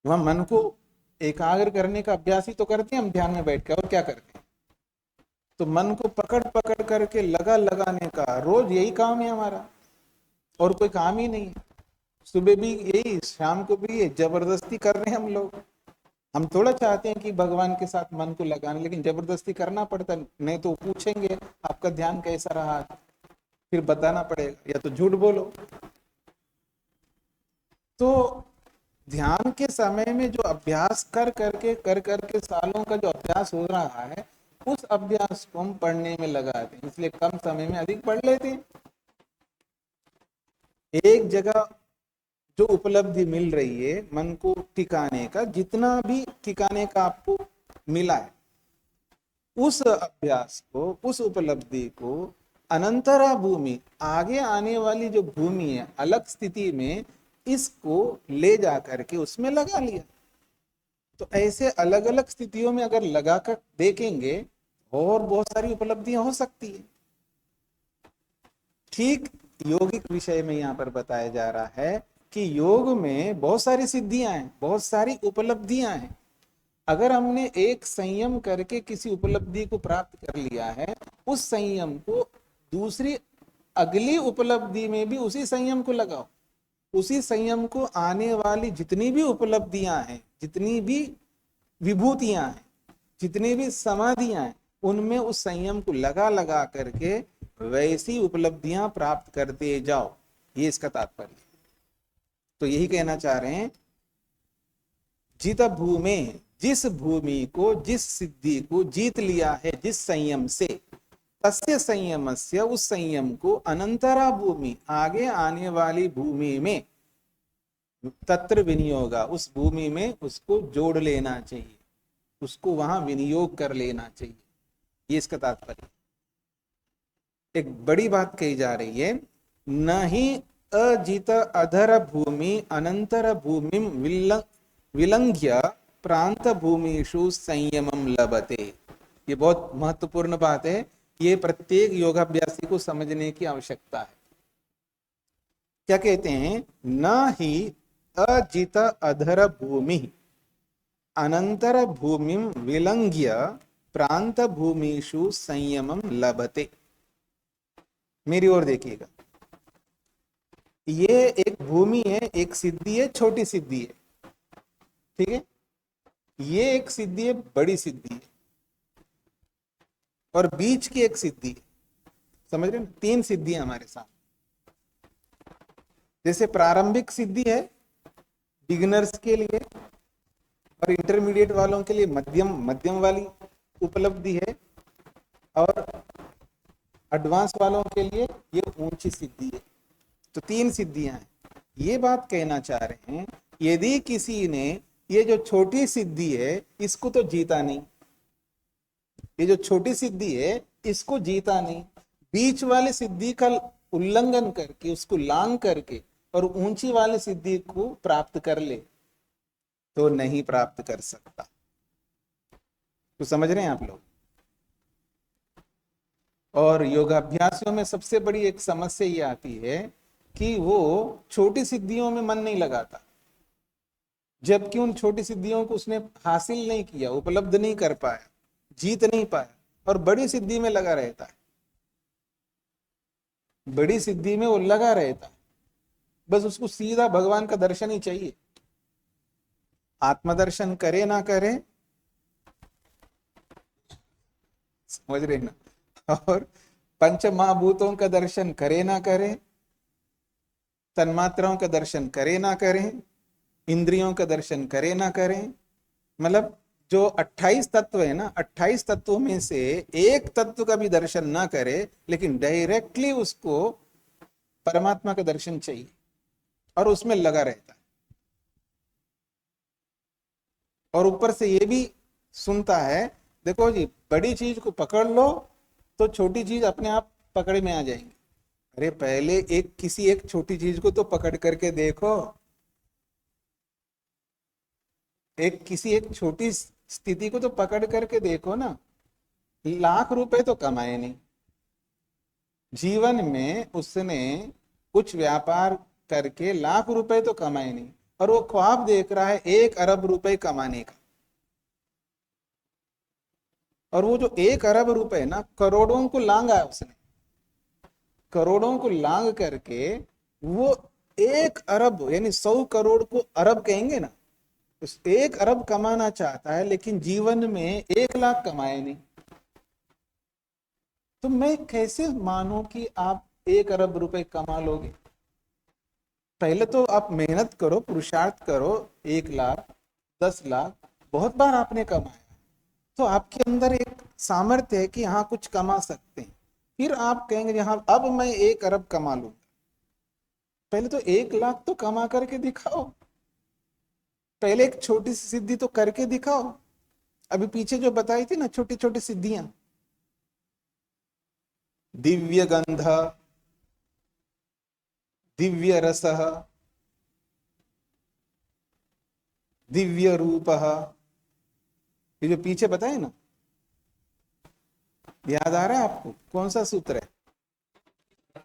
A: वह मन को एकाग्र करने का अभ्यास ही तो करते हैं हम ध्यान में बैठ कर, और क्या करते हैं, तो मन को पकड़ पकड़ करके लगाने का रोज यही काम है हमारा, और कोई काम ही नहीं है। सुबह भी यही, शाम को भी ये जबरदस्ती कर रहे हैं हम लोग। हम थोड़ा चाहते हैं कि भगवान के साथ मन को लगाने, लेकिन जबरदस्ती करना पड़ता है, नहीं तो पूछेंगे आपका ध्यान कैसा रहा, फिर बताना पड़ेगा, या तो झूठ बोलो। तो ध्यान के समय में जो अभ्यास कर करके सालों का जो अभ्यास हो रहा है, उस अभ्यास को हम पढ़ने में लगाते हैं, इसलिए कम समय में अधिक पढ़ लेते हैं। एक जगह जो उपलब्धि मिल रही है मन को टिकाने का, जितना भी टिकाने का आपको मिला है, उस अभ्यास को, उस उपलब्धि को अनंतरा भूमि, आगे आने वाली जो भूमि है अलग स्थिति में, इसको ले जा करके उसमें लगा लिया। तो ऐसे अलग अलग स्थितियों में अगर लगाकर देखेंगे और बहुत सारी उपलब्धियां हो सकती है। ठीक योगिक विषय में यहाँ पर बताया जा रहा है कि योग में बहुत सारी सिद्धियां हैं, बहुत सारी उपलब्धियां हैं। अगर हमने एक संयम करके किसी उपलब्धि को प्राप्त कर लिया है, उस संयम को दूसरी अगली उपलब्धि में भी उसी संयम को लगाओ। उसी संयम को आने वाली जितनी भी उपलब्धियां हैं, जितनी भी विभूतियां हैं, जितनी भी समाधियां हैं, उनमें उस संयम को लगा करके वैसी उपलब्धियां प्राप्त करते जाओ, ये इसका तात्पर्य। तो यही कहना चाह रहे हैं, जित भूमि, जिस भूमि को, जिस सिद्धि को जीत लिया है जिस संयम से, तस्य संयमस्य, उस संयम को अनंतरा भूमि, आगे आने वाली भूमि में, तत्र विनियोगा, उस भूमि में उसको जोड़ लेना चाहिए, उसको वहां विनियोग कर लेना चाहिए, ये इसका तात्पर्य। एक बड़ी बात कही जा रही है, नहीं अजित अधर भूमि अनंतर भूमि विलंघ्य प्रांत भूमिषु संयमम लभते। ये बहुत महत्वपूर्ण बात है, ये प्रत्येक योगाभ्यासी को समझने की आवश्यकता है। क्या कहते हैं, न ही अजित अधर भूमि अनंतर भूमि विलंघ्य प्रांत भूमिषु संयमम लभते। मेरी ओर देखिएगा, ये एक भूमि है, एक सिद्धि है, छोटी सिद्धि है, ठीक है। ये एक सिद्धि है, बड़ी सिद्धि है। और बीच की एक सिद्धि है। समझ रहे ना, 3 सिद्धियां हमारे साथ। जैसे प्रारंभिक सिद्धि है बिगिनर्स के लिए, और इंटरमीडिएट वालों के लिए मध्यम मध्यम वाली उपलब्धि है, और एडवांस वालों के लिए ये ऊंची सिद्धि है। तो 3 सिद्धियां हैं। ये बात कहना चाह रहे हैं, यदि किसी ने ये जो छोटी सिद्धि है इसको तो जीता नहीं, ये जो छोटी सिद्धि है इसको जीता नहीं, बीच वाली सिद्धि का उल्लंघन करके, उसको लांग करके और ऊंची वाली सिद्धि को प्राप्त कर ले, तो नहीं प्राप्त कर सकता। तो समझ रहे हैं आप लोग। और योगाभ्यासियों में सबसे बड़ी एक समस्या ये आती है कि वो छोटी सिद्धियों में मन नहीं लगाता, जबकि उन छोटी सिद्धियों को उसने हासिल नहीं किया, उपलब्ध नहीं कर पाया, जीत नहीं पाया, और बड़ी सिद्धि में लगा रहता है। बड़ी सिद्धि में वो लगा रहता है, बस उसको सीधा भगवान का दर्शन ही चाहिए। आत्मदर्शन करे ना करे, समझ रहे ना, और पंच महाभूतों का दर्शन करे ना करे, तन्मात्राओं का दर्शन करे ना करे, इंद्रियों का दर्शन करे ना करे, मतलब जो 28 तत्व है ना, 28 तत्वों में से एक तत्व का भी दर्शन ना करे, लेकिन डायरेक्टली उसको परमात्मा का दर्शन चाहिए और उसमें लगा रहता है। और ऊपर से ये भी सुनता है, देखो जी बड़ी चीज को पकड़ लो तो छोटी चीज अपने आप पकड़ में आ जाएंगी। अरे पहले किसी एक छोटी चीज को तो पकड़ करके देखो, किसी एक छोटी स्थिति को तो पकड़ करके देखो ना। लाख रुपए तो कमाए नहीं, जीवन में उसने कुछ व्यापार करके लाख रुपए तो कमाए नहीं, और वो ख्वाब देख रहा है 1 अरब रुपए कमाने का। और वो जो 1 अरब रुपए ना, करोड़ों को लांगा है उसने, करोड़ों को लांग करके वो 1 अरब यानी 100 करोड़ को अरब कहेंगे ना, उस 1 अरब कमाना चाहता है, लेकिन जीवन में 1 लाख कमाए नहीं। तो मैं कैसे मानूं कि आप 1 अरब रुपए कमा लोगे? पहले तो आप मेहनत करो, पुरुषार्थ करो, 1 लाख 10 लाख बहुत बार आपने कमाया, तो आपके अंदर एक सामर्थ्य है कि हाँ कुछ कमा सकते हैं। फिर आप कहेंगे हाँ अब मैं 1 अरब कमा लूंगा। पहले तो 1 लाख तो कमा करके दिखाओ, पहले एक छोटी सी सिद्धि तो करके दिखाओ। अभी पीछे जो बताई थी ना छोटी छोटी सिद्धियां, दिव्य गंध, दिव्य रस, दिव्य रूप, ये जो पीछे बताए ना, याद आ रहा है आपको कौन सा सूत्र है?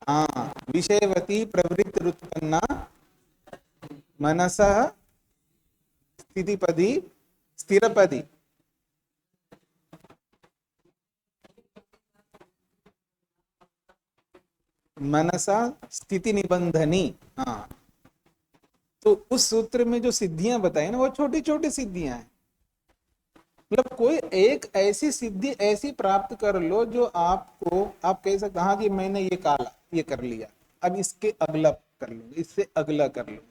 A: हाँ, विषयवती प्रवृत्ति उत्पन्ना मनसः स्थितिपदी स्थिरपदी। मनसा स्थिति निबंधनी। हाँ, तो उस सूत्र में जो सिद्धियां बताई ना वो छोटी छोटी सिद्धियां हैं। मतलब कोई एक ऐसी सिद्धि ऐसी प्राप्त कर लो जो आपको, आप कह सकते हाँ जी मैंने ये काला ये कर लिया, अब इसके अगला कर लूंगा, इससे अगला कर लूंगा।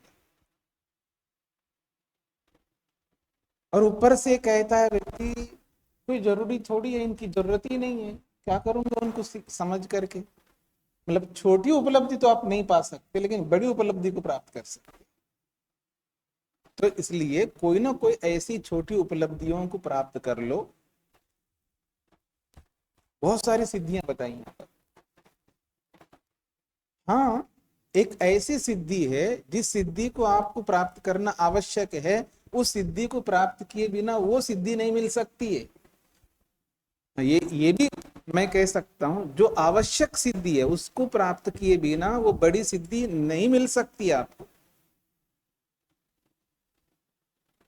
A: और ऊपर से कहता है व्यक्ति कोई जरूरी थोड़ी है, इनकी जरूरत ही नहीं है, क्या करूंगा उनको समझ करके। मतलब छोटी उपलब्धि तो आप नहीं पा सकते, लेकिन बड़ी उपलब्धि को प्राप्त कर सकते। तो इसलिए कोई ना कोई ऐसी छोटी उपलब्धियों को प्राप्त कर लो। बहुत सारी सिद्धियां बताई यहाँ पर। हाँ, एक ऐसी सिद्धि है जिस सिद्धि को आपको प्राप्त करना आवश्यक है, उस सिद्धि को प्राप्त किए बिना वो सिद्धि नहीं मिल सकती है। ये भी मैं कह सकता हूं, जो आवश्यक सिद्धि है उसको प्राप्त किए बिना वो बड़ी सिद्धि नहीं मिल सकती आपको।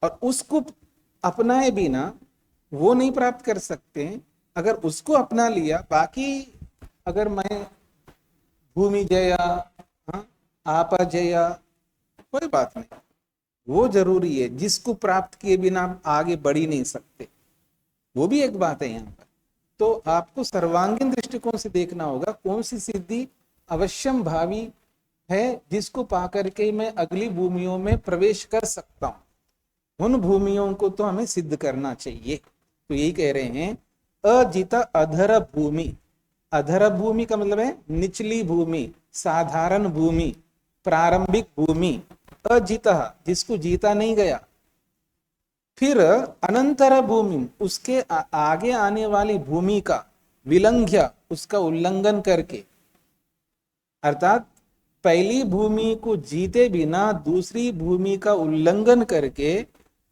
A: और उसको अपनाए बिना वो नहीं प्राप्त कर सकते। अगर उसको अपना लिया, बाकी अगर मैं भूमि जया, हाँ, आपा जया, कोई बात नहीं, वो जरूरी है। जिसको प्राप्त किए बिना आप आगे बढ़ ही नहीं सकते, वो भी एक बात है यहाँ पर। तो आपको सर्वांगीण दृष्टिकोण से देखना होगा कौन सी सिद्धि अवश्यम भावी है, जिसको पाकर के मैं अगली भूमियों में प्रवेश कर सकता हूं। उन भूमियों को तो हमें सिद्ध करना चाहिए। तो यही कह रहे हैं अजिता अधर भूमि। अधर भूमि का मतलब है निचली भूमि, साधारण भूमि, प्रारंभिक भूमि। अजिता, जिसको जीता नहीं गया। फिर अनंतर भूमि, उसके आगे आने वाली भूमि का विलंघ्य, उसका उल्लंघन करके, अर्थात पहली भूमि को जीते बिना दूसरी भूमि का उल्लंघन करके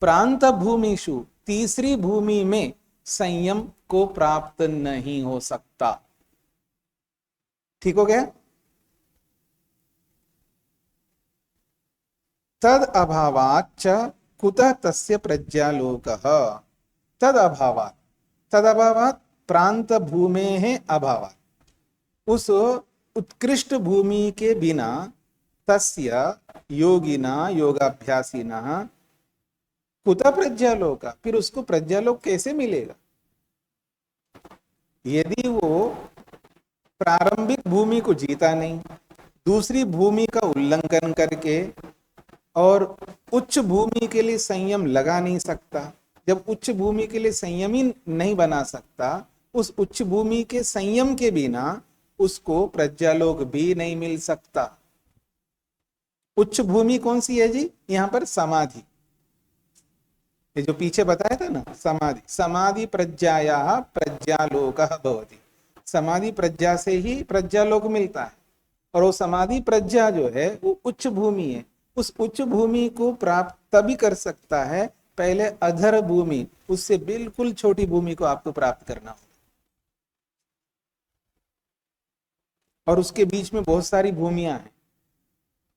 A: प्रांत भूमिषु, तीसरी भूमि में संयम को प्राप्त नहीं हो सकता। ठीक हो गया। तद अभावाच्च कुतः तस्य प्रज्ञालोकः। तद अभावात्, तद अभावात् प्रांत भूमेः अभावात्, उस उत्कृष्ट भूमि के बिना तस्य योगिना योगाभ्यासिना कुतः प्रज्ञालोक, फिर उसको प्रज्ञालोक कैसे मिलेगा? यदि वो प्रारंभिक भूमि को जीता नहीं, दूसरी भूमि का उल्लंघन करके और उच्च भूमि के लिए संयम लगा नहीं सकता, जब उच्च भूमि के लिए संयम ही नहीं बना सकता, उस उच्च भूमि के संयम के बिना उसको प्रज्ञालोक भी नहीं मिल सकता। उच्च भूमि कौन सी है जी? यहां पर समाधि, ये जो पीछे बताया था ना, समाधि। समाधि प्रज्ञाया प्रज्ञालोकः भवति। समाधि प्रज्ञा से ही प्रज्ञालोक मिलता है। और वो समाधि प्रज्ञा जो है वो उच्च भूमि है। उस उच्च भूमि को प्राप्त तभी कर सकता है, पहले अधर भूमि, उससे बिल्कुल छोटी भूमि को आपको प्राप्त करना होगा। और उसके बीच में बहुत सारी भूमियां हैं।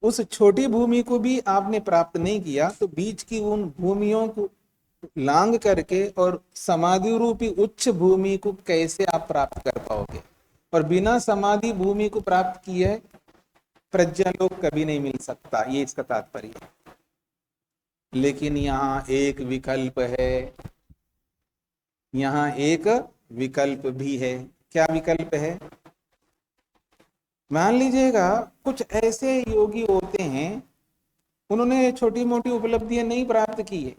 A: उस छोटी भूमि को भी आपने प्राप्त नहीं किया तो बीच की उन भूमियों को लांग करके और समाधि रूपी उच्च भूमि को कैसे आप प्राप्त कर पाओगे? और बिना समाधि भूमि को प्राप्त किए प्रज्ञालोक कभी नहीं मिल सकता, ये इसका तात्पर्य है। लेकिन यहाँ एक विकल्प है, यहाँ एक विकल्प भी है। क्या विकल्प है? मान लीजिएगा कुछ ऐसे योगी होते हैं, उन्होंने छोटी मोटी उपलब्धियां नहीं प्राप्त की है,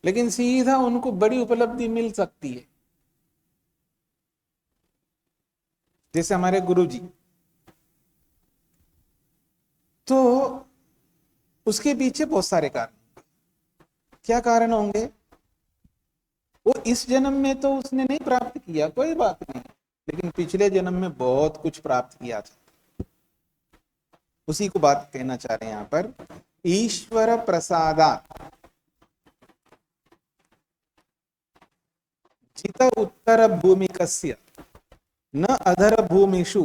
A: लेकिन सीधा उनको बड़ी उपलब्धि मिल सकती है। जैसे हमारे गुरुजी, तो उसके पीछे बहुत सारे कारण। क्या कारण होंगे? वो इस जन्म में तो उसने नहीं प्राप्त किया, कोई बात नहीं, लेकिन पिछले जन्म में बहुत कुछ प्राप्त किया था। उसी को बात कहना चाह रहे हैं यहाँ पर। ईश्वर प्रसादात् जित उत्तर भूमिकस्य न अधर भूमिषु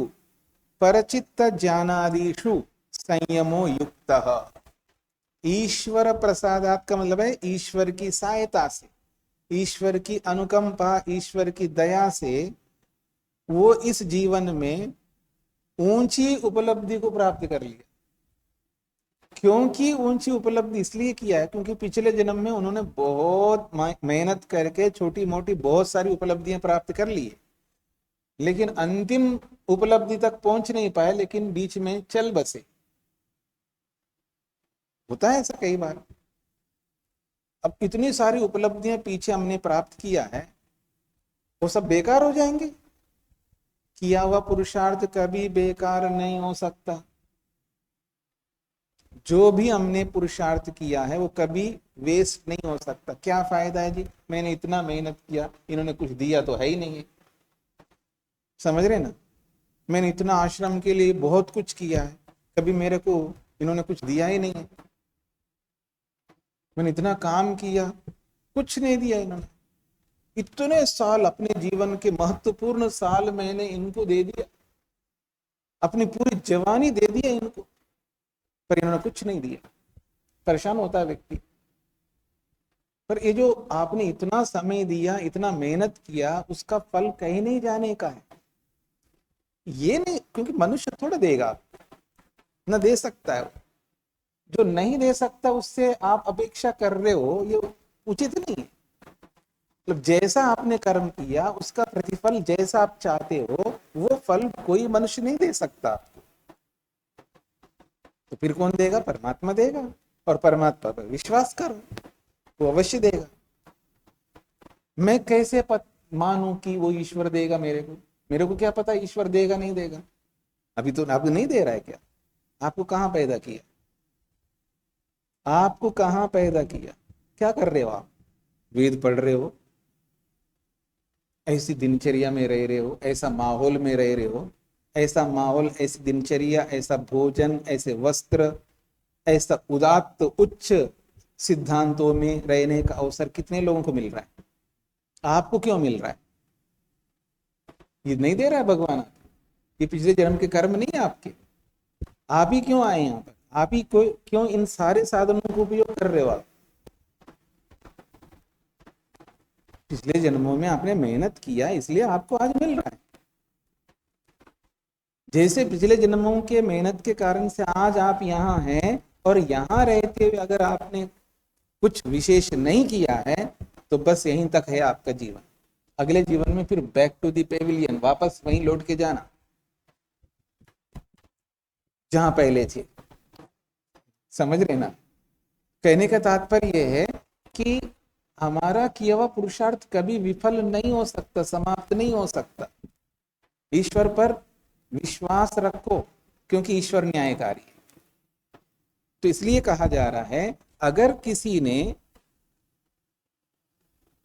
A: परचित्त ज्ञानादिषु संयमो युक्तः। ईश्वर प्रसादात् का मतलब है ईश्वर की सहायता से, ईश्वर की अनुकंपा, ईश्वर की दया से वो इस जीवन में ऊंची उपलब्धि को प्राप्त कर लिया। क्योंकि ऊंची उपलब्धि इसलिए किया है क्योंकि पिछले जन्म में उन्होंने बहुत मेहनत करके छोटी मोटी बहुत सारी उपलब्धियां प्राप्त कर ली है, लेकिन अंतिम उपलब्धि तक पहुंच नहीं पाए, लेकिन बीच में चल बसे। होता है ऐसा कई बार। अब इतनी सारी उपलब्धियां पीछे हमने प्राप्त किया है, वो सब बेकार हो जाएंगे? किया हुआ पुरुषार्थ कभी बेकार नहीं हो सकता। जो भी हमने पुरुषार्थ किया है वो कभी वेस्ट नहीं हो सकता। क्या फायदा है जी, मैंने इतना मेहनत किया, इन्होंने कुछ दिया तो है ही नहीं है। समझ रहे ना? मैंने इतना आश्रम के लिए बहुत कुछ किया है, कभी मेरे को इन्होंने कुछ दिया ही नहीं है। मैंने इतना काम किया, कुछ नहीं दिया इन्होंने। इतने साल, अपने जीवन के महत्वपूर्ण साल मैंने इनको दे दिया, अपनी पूरी जवानी दे दिया इनको, पर इन्होंने कुछ नहीं दिया। परेशान होता है व्यक्ति। पर ये जो आपने इतना समय दिया, इतना मेहनत किया, उसका फल कहीं नहीं जाने का है। ये नहीं, क्योंकि मनुष्य थोड़ा देगा, न दे सकता है। जो नहीं दे सकता उससे आप अपेक्षा कर रहे हो, ये उचित नहीं है। मतलब जैसा आपने कर्म किया उसका प्रतिफल जैसा आप चाहते हो वो फल कोई मनुष्य नहीं दे सकता आपको। तो फिर कौन देगा? परमात्मा देगा। और परमात्मा पर विश्वास करो, वो अवश्य देगा। मैं कैसे मानूं कि वो ईश्वर देगा मेरे को? मेरे को क्या पता ईश्वर देगा नहीं देगा? अभी तो आपको नहीं दे रहा है क्या? आपको कहाँ पैदा किया? आपको कहाँ पैदा किया? क्या कर रहे हो आप? वेद पढ़ रहे हो, ऐसी दिनचर्या में रह रहे हो, ऐसा माहौल में रह रहे हो, ऐसा माहौल, ऐसी दिनचर्या, ऐसा भोजन, ऐसे वस्त्र, ऐसा उदात्त उच्च सिद्धांतों में रहने का अवसर कितने लोगों को मिल रहा है? आपको क्यों मिल रहा है? ये नहीं दे रहा है भगवान? ये पिछले जन्म के कर्म नहीं है आपके? आप ही क्यों आए यहाँ पर? आप ही क्यों इन सारे साधनों को उपयोग कर रहे हो? आप पिछले जन्मों में आपने मेहनत किया, इसलिए आपको आज मिल रहा है। जैसे पिछले जन्मों के मेहनत के कारण से आज आप यहाँ हैं, और यहाँ रहते हुए अगर आपने कुछ विशेष नहीं किया है तो बस यहीं तक है आपका जीवन। अगले जीवन में फिर बैक टू द पेविलियन, वापस वहीं लौट के जाना जहां पहले थे। समझ रहे ना? कहने का तात्पर्य यह है कि हमारा किया हुआ पुरुषार्थ कभी विफल नहीं हो सकता, समाप्त नहीं हो सकता। ईश्वर पर विश्वास रखो, क्योंकि ईश्वर न्यायकारी है। तो इसलिए कहा जा रहा है, अगर किसी ने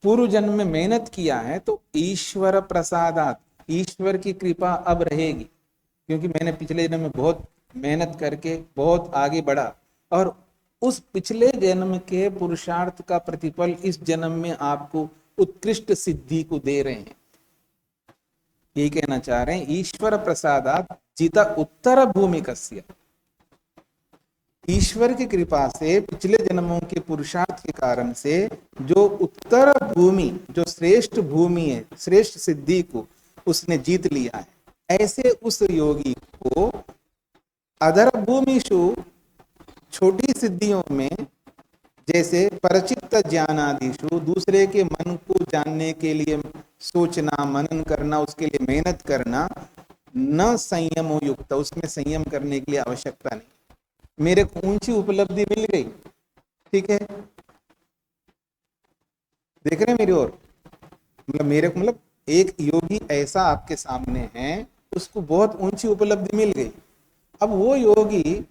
A: पूर्व जन्म में मेहनत किया है तो ईश्वर प्रसादात, ईश्वर की कृपा अब रहेगी, क्योंकि मैंने पिछले जन्म में बहुत मेहनत करके बहुत आगे बढ़ा, और उस पिछले जन्म के पुरुषार्थ का प्रतिफल इस जन्म में आपको उत्कृष्ट सिद्धि को दे रहे हैं। ये कहना चाह रहे हैं, ईश्वर प्रसादात जिता उत्तर भूमि कस्य, ईश्वर की कृपा से पिछले जन्मों के पुरुषार्थ के कारण से जो उत्तर भूमि, जो श्रेष्ठ भूमि है, श्रेष्ठ सिद्धि को उसने जीत लिया है, ऐसे उस योगी को अधर भूमिषु, छोटी सिद्धियों में, जैसे परचित्त ज्ञानादिषु, दूसरे के मन को जानने के लिए सोचना, मनन करना, उसके लिए मेहनत करना, न संयमो युक्त, उसमें संयम करने के लिए आवश्यकता नहीं। मेरे को ऊंची उपलब्धि मिल गई, ठीक है, देख रहे हैं मेरी ओर? मतलब मेरे को, मतलब एक योगी ऐसा आपके सामने है, उसको बहुत ऊंची उपलब्धि मिल गई। अब वो योगी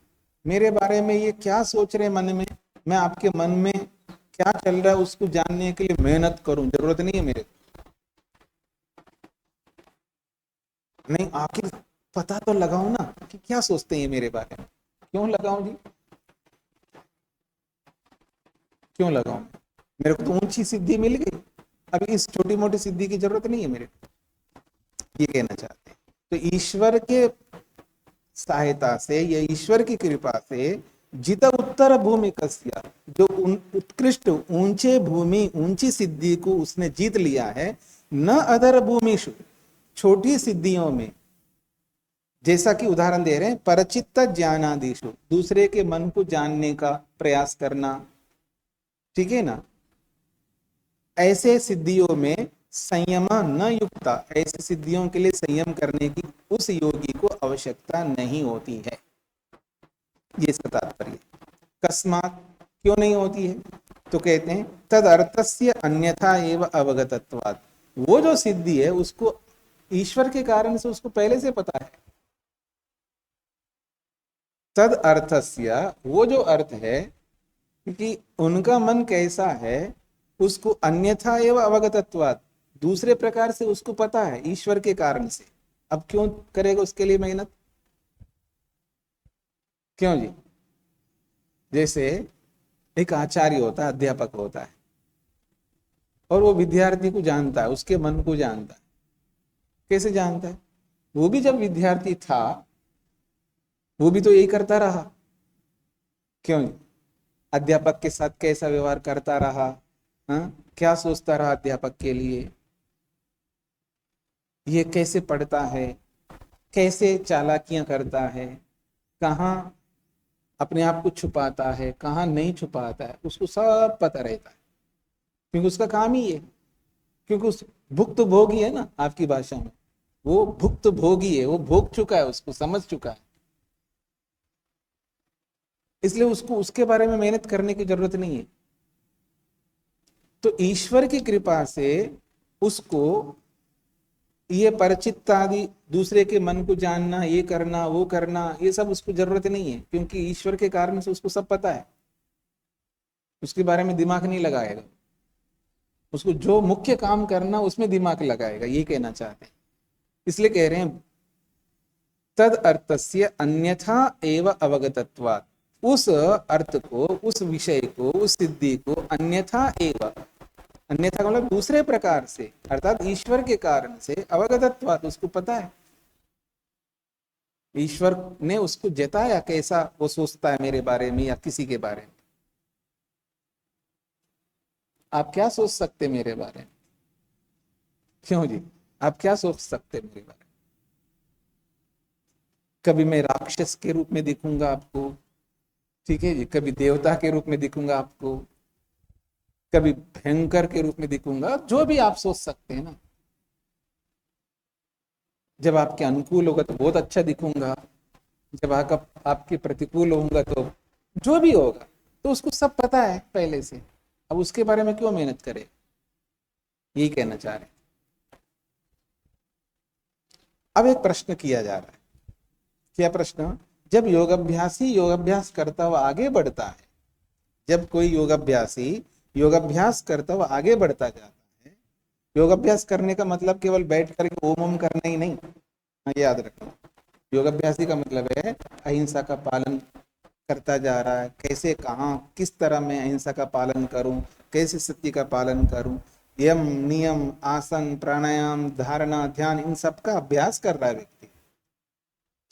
A: मेरे बारे में ये क्या सोच रहे मन में, मैं आपके मन में क्या चल रहा है उसको जानने के लिए मेहनत करूं, जरूरत नहीं है मेरे को। नहीं, आखिर पता तो लगाओ ना कि क्या सोचते हैं मेरे बारे में। क्यों लगाऊं जी? क्यों लगाऊं? मेरे को तो ऊंची सिद्धि मिल गई, अभी इस छोटी मोटी सिद्धि की जरूरत नहीं है मेरे को, ये कहना चाहते हैं। तो ईश्वर के सहायता से, या ईश्वर की कृपा से, जित उत्तर भूमि कस्य, जो उत्कृष्ट ऊंचे भूमि, ऊंची सिद्धि को उसने जीत लिया है, न अधर भूमिषु, छोटी सिद्धियों में, जैसा कि उदाहरण दे रहे हैं, परचित्त ज्ञानादिषु, दूसरे के मन को जानने का प्रयास करना, ठीक है ना, ऐसे सिद्धियों में संयम न युक्ता, ऐसी सिद्धियों के लिए संयम करने की उस योगी को आवश्यकता नहीं होती है। ये इसका तात्पर्य। कस्मात, क्यों नहीं होती है? तो कहते हैं, तद अर्थस्य अन्यथा एव अवगतत्वात्, वो जो सिद्धि है उसको ईश्वर के कारण से उसको पहले से पता है। तद अर्थस्य, वो जो अर्थ है कि उनका मन कैसा है उसको अन्यथा एवं अवगतत्वात्, दूसरे प्रकार से उसको पता है ईश्वर के कारण से। अब क्यों करेगा उसके लिए मेहनत? क्यों जी? जैसे एक आचार्य होता है, अध्यापक होता है, और वो विद्यार्थी को जानता है, उसके मन को जानता है। कैसे जानता है? वो भी जब विद्यार्थी था वो भी तो यही करता रहा। क्यों? अध्यापक के साथ कैसा व्यवहार करता रहा, हाँ, क्या सोचता रहा अध्यापक के लिए, ये कैसे पढ़ता है, कैसे चालाकियां करता है, कहाँ अपने आप को छुपाता है, कहाँ नहीं छुपाता है, उसको सब पता रहता है, क्योंकि उसका काम ही है। क्योंकि उस भुक्त भोगी है ना आपकी भाषा में, वो भुक्त भोगी है, वो भोग चुका है, उसको समझ चुका है, इसलिए उसको उसके बारे में मेहनत करने की जरूरत नहीं है। तो ईश्वर की कृपा से उसको ये परिचित आदि दूसरे के मन को जानना, ये करना वो करना, ये सब उसको जरूरत नहीं है, क्योंकि ईश्वर के कारण से उसको सब पता है, उसके बारे में दिमाग नहीं लगाएगा, उसको जो मुख्य काम करना उसमें दिमाग लगाएगा, ये कहना चाहते हैं। इसलिए कह रहे हैं तद अर्थस्य अन्यथा एव अवगतत्वात्, उस अर्थ को, उस विषय को, उस सिद्धि को अन्यथा एव, अन्यथा मतलब दूसरे प्रकार से, अर्थात ईश्वर के कारण से, अवगतत्वात् उसको पता है, ईश्वर ने उसको जताया कैसा वो सोचता है मेरे बारे में या किसी के बारे में। आप क्या सोच सकते मेरे बारे में? क्यों जी, आप क्या सोच सकते मेरे बारे में? कभी मैं राक्षस के रूप में दिखूंगा आपको, ठीक है जी, कभी देवता के रूप में दिखूंगा आपको, कभी भयंकर के रूप में दिखूंगा, जो भी आप सोच सकते हैं ना। जब आपके अनुकूल होगा तो बहुत अच्छा दिखूंगा, जब आपके प्रतिकूल होगा तो जो भी होगा, तो उसको सब पता है पहले से, अब उसके बारे में क्यों मेहनत करे, यही कहना चाह रहे हैं। अब एक प्रश्न किया जा रहा है, क्या प्रश्न? जब योगाभ्यासी योगाभ्यास करता हुआ आगे बढ़ता है, जब कोई योगाभ्यासी योगाभ्यास करता हुआ आगे बढ़ता जाता है, योगाभ्यास करने का मतलब केवल बैठ करके ओम ओम करना ही नहीं, याद रखना। योगाभ्यासी का मतलब है अहिंसा का पालन करता जा रहा है, कैसे कहाँ किस तरह मैं अहिंसा का पालन करूं, कैसे सत्य का पालन करूं, यम नियम आसन प्राणायाम धारणा ध्यान, इन सब का अभ्यास कर रहा है व्यक्ति।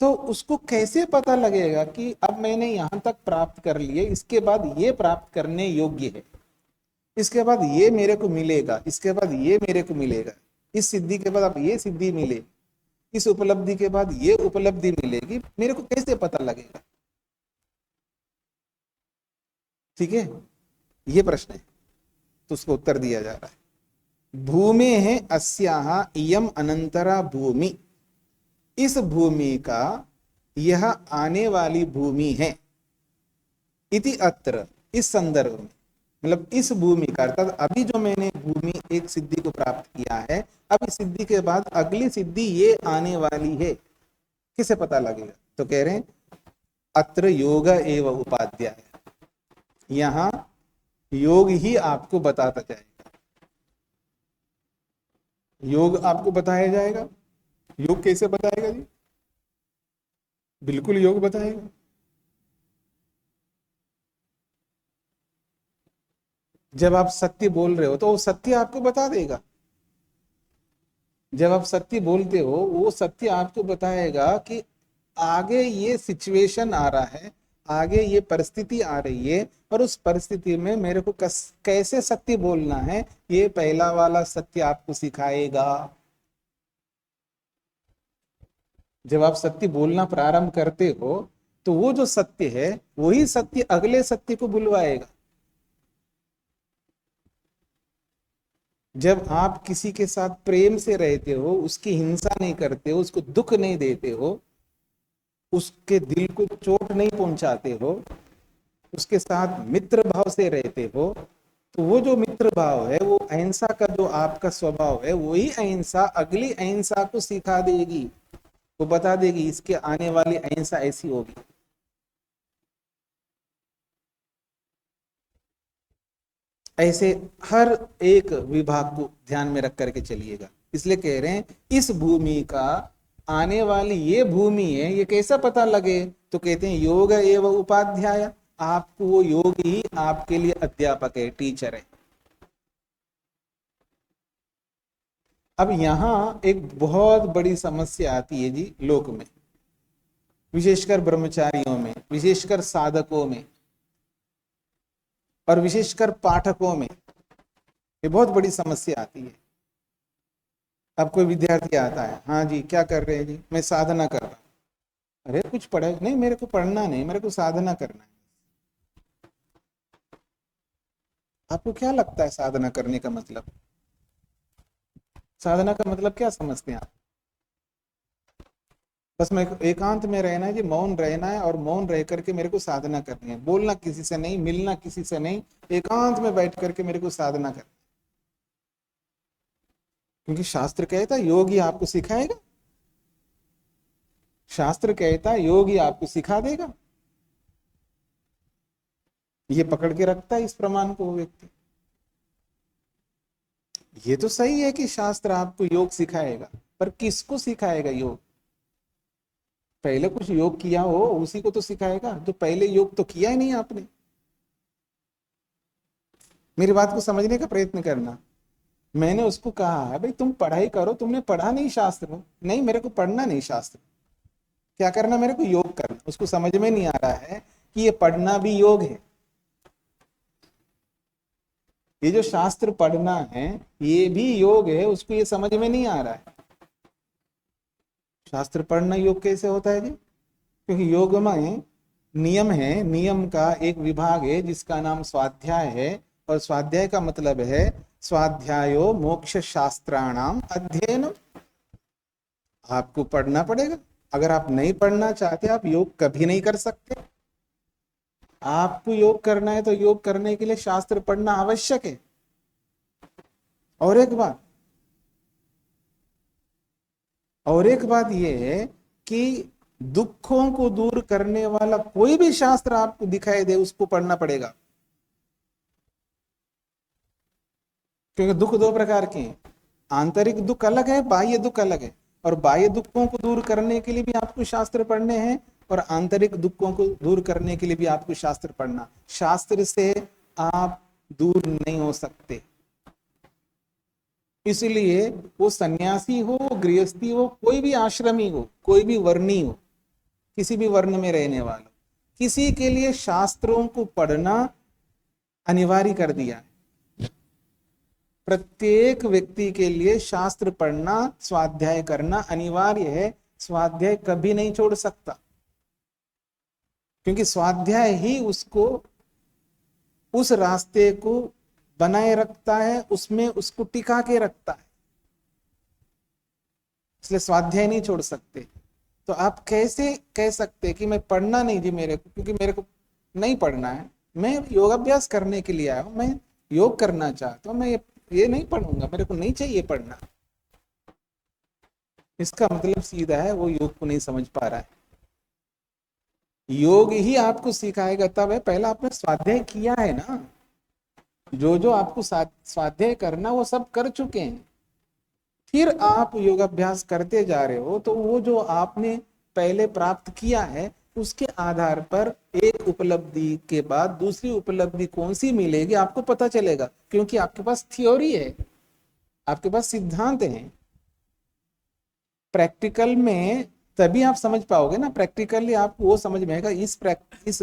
A: तो उसको कैसे पता लगेगा कि अब मैंने यहाँ तक प्राप्त कर लिए, इसके बाद ये प्राप्त करने योग्य है, इसके बाद ये मेरे को मिलेगा, इसके बाद ये मेरे को मिलेगा, इस सिद्धि के बाद अब ये सिद्धि मिले, इस उपलब्धि के बाद ये उपलब्धि मिलेगी, मेरे को कैसे पता लगेगा? ठीक है, ये प्रश्न है, तो उसको उत्तर दिया जा रहा है। भूमि है अस्याह इयम अनंतरा भूमि, इस भूमि का यह आने वाली भूमि है, इति अत्र, इस संदर्भ में, मतलब इस भूमि का, अर्थात अभी जो मैंने भूमि एक सिद्धि को प्राप्त किया है, अब इस सिद्धि के बाद अगली सिद्धि ये आने वाली है, किसे पता लगेगा? तो कह रहे हैं अत्र योग एव उपाध्याय, यहां योग ही आपको बताता जाएगा, योग आपको बताया जाएगा। योग कैसे बताएगा जी? बिल्कुल योग बताएगा। जब आप सत्य बोल रहे हो तो वो सत्य आपको बता देगा, जब आप सत्य बोलते हो वो सत्य आपको बताएगा कि आगे ये सिचुएशन आ रहा है, आगे ये परिस्थिति आ रही है, और उस परिस्थिति में मेरे को कैसे सत्य बोलना है, ये पहला वाला सत्य आपको सिखाएगा। जब आप सत्य बोलना प्रारंभ करते हो तो वो जो सत्य है वही सत्य अगले सत्य को बुलवाएगा। जब आप किसी के साथ प्रेम से रहते हो, उसकी हिंसा नहीं करते हो, उसको दुख नहीं देते हो, उसके दिल को चोट नहीं पहुंचाते हो, उसके साथ मित्र भाव से रहते हो, तो वो जो मित्र भाव है, वो अहिंसा का जो आपका स्वभाव है, वही अहिंसा अगली अहिंसा को सिखा देगी, वो बता देगी इसके आने वाली अहिंसा ऐसी होगी। ऐसे हर एक विभाग को ध्यान में रख करके चलिएगा। इसलिए कह रहे हैं इस भूमि का आने वाली ये भूमि है, ये कैसा पता लगे? तो कहते हैं योग एवं उपाध्याय, आपको वो योग ही आपके लिए अध्यापक है, टीचर है। अब यहां एक बहुत बड़ी समस्या आती है जी लोक में, विशेषकर ब्रह्मचारियों में, विशेषकर साधकों में, और विशेषकर पाठकों में ये बहुत बड़ी समस्या आती है। अब कोई विद्यार्थी आता है, हाँ जी क्या कर रहे हैं जी? मैं साधना कर रहा हूँ। अरे कुछ पढ़े नहीं, मेरे को पढ़ना नहीं, मेरे को साधना करना है। आपको क्या लगता है साधना करने का मतलब? साधना का मतलब क्या समझते हैं आप? बस मैं एकांत में रहना है जी, मौन रहना है और मौन रह करके मेरे को साधना करनी है, बोलना किसी से नहीं, मिलना किसी से नहीं, एकांत में बैठ करके मेरे को साधना करनी है। क्योंकि शास्त्र कहता है योग ही आपको सिखाएगा, शास्त्र कहता है योग ही आपको सिखा देगा। ये पकड़ के रखता है इस प्रमाण को वो व्यक्ति। ये तो सही है कि शास्त्र आपको योग सिखाएगा, पर किसको सिखाएगा योग? पहले कुछ योग किया हो उसी को तो सिखाएगा, जो पहले योग तो किया ही नहीं आपने। मेरी बात को समझने का प्रयत्न करना। मैंने उसको कहा है भाई तुम पढ़ाई करो, तुमने पढ़ा नहीं शास्त्र? नहीं, मेरे को पढ़ना नहीं शास्त्र, क्या करना मेरे को? योग करना। उसको समझ में नहीं आ रहा है कि ये पढ़ना भी योग है। ये जो शास्त्र पढ़ना है ये भी योग है, उसको ये समझ में नहीं आ रहा है। शास्त्र पढ़ना योग कैसे होता है जी? क्योंकि योग में नियम है, नियम का एक विभाग है जिसका नाम स्वाध्याय है, और स्वाध्याय का मतलब है स्वाध्यायो मोक्ष शास्त्राणाम अध्ययनम। आपको पढ़ना पड़ेगा। अगर आप नहीं पढ़ना चाहते आप योग कभी नहीं कर सकते। आपको योग करना है तो योग करने के लिए शास्त्र पढ़ना आवश्यक है। और एक बात यह है कि दुखों को दूर करने वाला कोई भी शास्त्र आपको दिखाई दे उसको पढ़ना पड़ेगा। क्योंकि दुख दो प्रकार के हैं, आंतरिक दुख अलग है, बाह्य दुख अलग है। और बाह्य दुखों को दूर करने के लिए भी आपको शास्त्र पढ़ने हैं, और आंतरिक दुखों को दूर करने के लिए भी आपको शास्त्र पढ़ना। शास्त्र से आप दूर नहीं हो सकते। इसलिए वो सन्यासी हो, गृहस्थी हो, कोई भी आश्रमी हो, कोई भी वर्णी हो, किसी भी वर्ण में रहने वाला, किसी के लिए शास्त्रों को पढ़ना अनिवार्य कर दिया है। प्रत्येक व्यक्ति के लिए शास्त्र पढ़ना, स्वाध्याय करना अनिवार्य है। स्वाध्याय कभी नहीं छोड़ सकता, क्योंकि स्वाध्याय ही उसको उस रास्ते को बनाए रखता है, उसमें उसको टिका के रखता है। इसलिए स्वाध्याय नहीं छोड़ सकते। तो आप कैसे कह सकते कि मैं पढ़ना नहीं जी मेरे को, क्योंकि मेरे को नहीं पढ़ना है, मैं योगाभ्यास करने के लिए आया हूं, मैं योग करना चाहता हूं, मैं ये नहीं पढ़ूंगा, मेरे को नहीं चाहिए पढ़ना। इसका मतलब सीधा है वो योग को नहीं समझ पा रहा है। योग ही आपको सिखाएगा तब है, पहला आपने स्वाध्याय किया है ना। जो आपको स्वाध्याय करना वो सब कर चुके हैं, फिर आप योगाभ्यास करते जा रहे हो, तो वो जो आपने पहले प्राप्त किया है उसके आधार पर एक उपलब्धि के बाद दूसरी उपलब्धि कौन सी मिलेगी आपको पता चलेगा। क्योंकि आपके पास थ्योरी है, आपके पास सिद्धांत है। प्रैक्टिकल में तभी आप समझ पाओगे ना, प्रैक्टिकली आपको वो समझ में आएगा। इस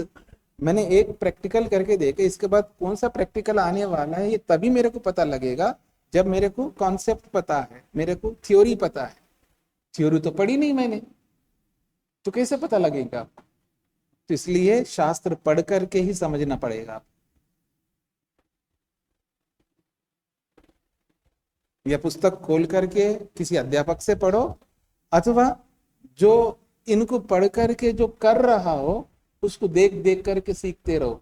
A: मैंने एक प्रैक्टिकल करके देखे, इसके बाद कौन सा प्रैक्टिकल आने वाला है ये तभी मेरे को पता लगेगा जब मेरे को कॉन्सेप्ट पता है, मेरे को थ्योरी पता है। थ्योरी तो पढ़ी नहीं मैंने, तो कैसे पता लगेगा? तो इसलिए शास्त्र पढ़ करके ही समझना पड़ेगा। यह पुस्तक खोल करके किसी अध्यापक से पढ़ो, अथवा जो इनको पढ़ करके जो कर रहा हो उसको देख देख करके सीखते रहो।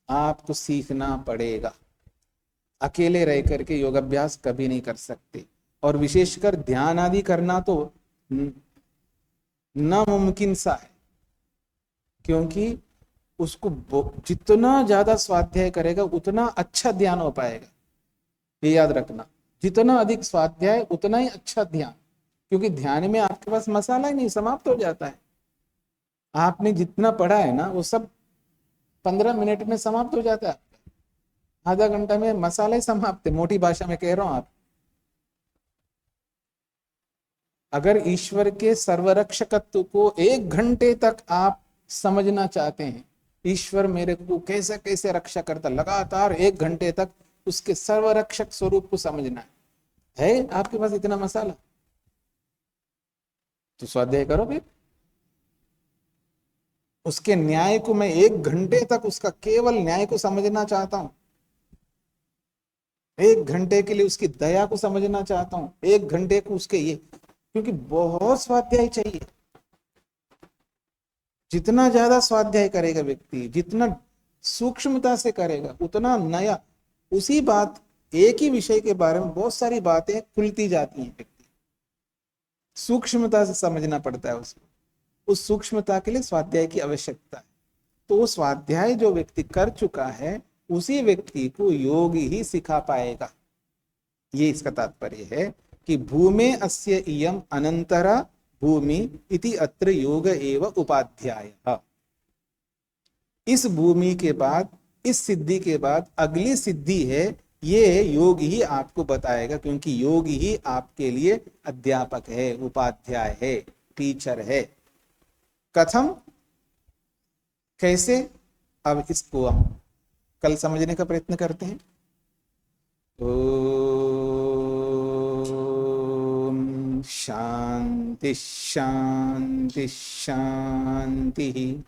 A: आपको सीखना पड़ेगा। अकेले रह करके योगाभ्यास कभी नहीं कर सकते, और विशेषकर ध्यान आदि करना तो नामुमकिन सा है। क्योंकि उसको जितना ज्यादा स्वाध्याय करेगा उतना अच्छा ध्यान हो पाएगा। ये याद रखना, जितना अधिक स्वाध्याय उतना ही अच्छा ध्यान। क्योंकि ध्यान में आपके पास मसाला ही नहीं, समाप्त हो जाता है। आपने जितना पढ़ा है ना वो सब 15 मिनट में समाप्त हो जाता है, आधा घंटा में मसाला ही समाप्त है, मोटी भाषा में कह रहा हूं। आप अगर ईश्वर के सर्वरक्षकत्व को 1 घंटे तक आप समझना चाहते हैं, ईश्वर मेरे को कैसे कैसे रक्षा करता, लगातार 1 घंटे तक उसके सर्वरक्षक स्वरूप को समझना है आपके पास इतना मसाला, तो स्वाध्याय करो। फिर उसके न्याय को मैं 1 घंटे तक उसका केवल न्याय को समझना चाहता हूं, एक घंटे के लिए उसकी दया को समझना चाहता हूं, एक घंटे को उसके ये, क्योंकि बहुत स्वाध्याय चाहिए। जितना ज्यादा स्वाध्याय करेगा व्यक्ति, जितना सूक्ष्मता से करेगा, उतना नया, उसी बात, एक ही विषय के बारे में बहुत सारी बातें खुलती जाती हैं। व्यक्ति सूक्ष्मता से समझना पड़ता है उसको, उस सूक्ष्मता के लिए स्वाध्याय की आवश्यकता है। तो वो स्वाध्याय जो व्यक्ति कर चुका है, उसी व्यक्ति को योग ही सिखा पाएगा। ये इसका तात्पर्य है कि भूमे अस्य इयम अनंतरा भूमि इति अत्र योग एव उपाध्यायः। इस भूमि के बाद, इस सिद्धि के बाद अगली सिद्धि है, ये योग ही आपको बताएगा, क्योंकि योग ही आपके लिए अध्यापक है, उपाध्याय है, टीचर है। कथम, कैसे, अब इसको हम कल समझने का प्रयत्न करते हैं। ओम शांति शांति शांति।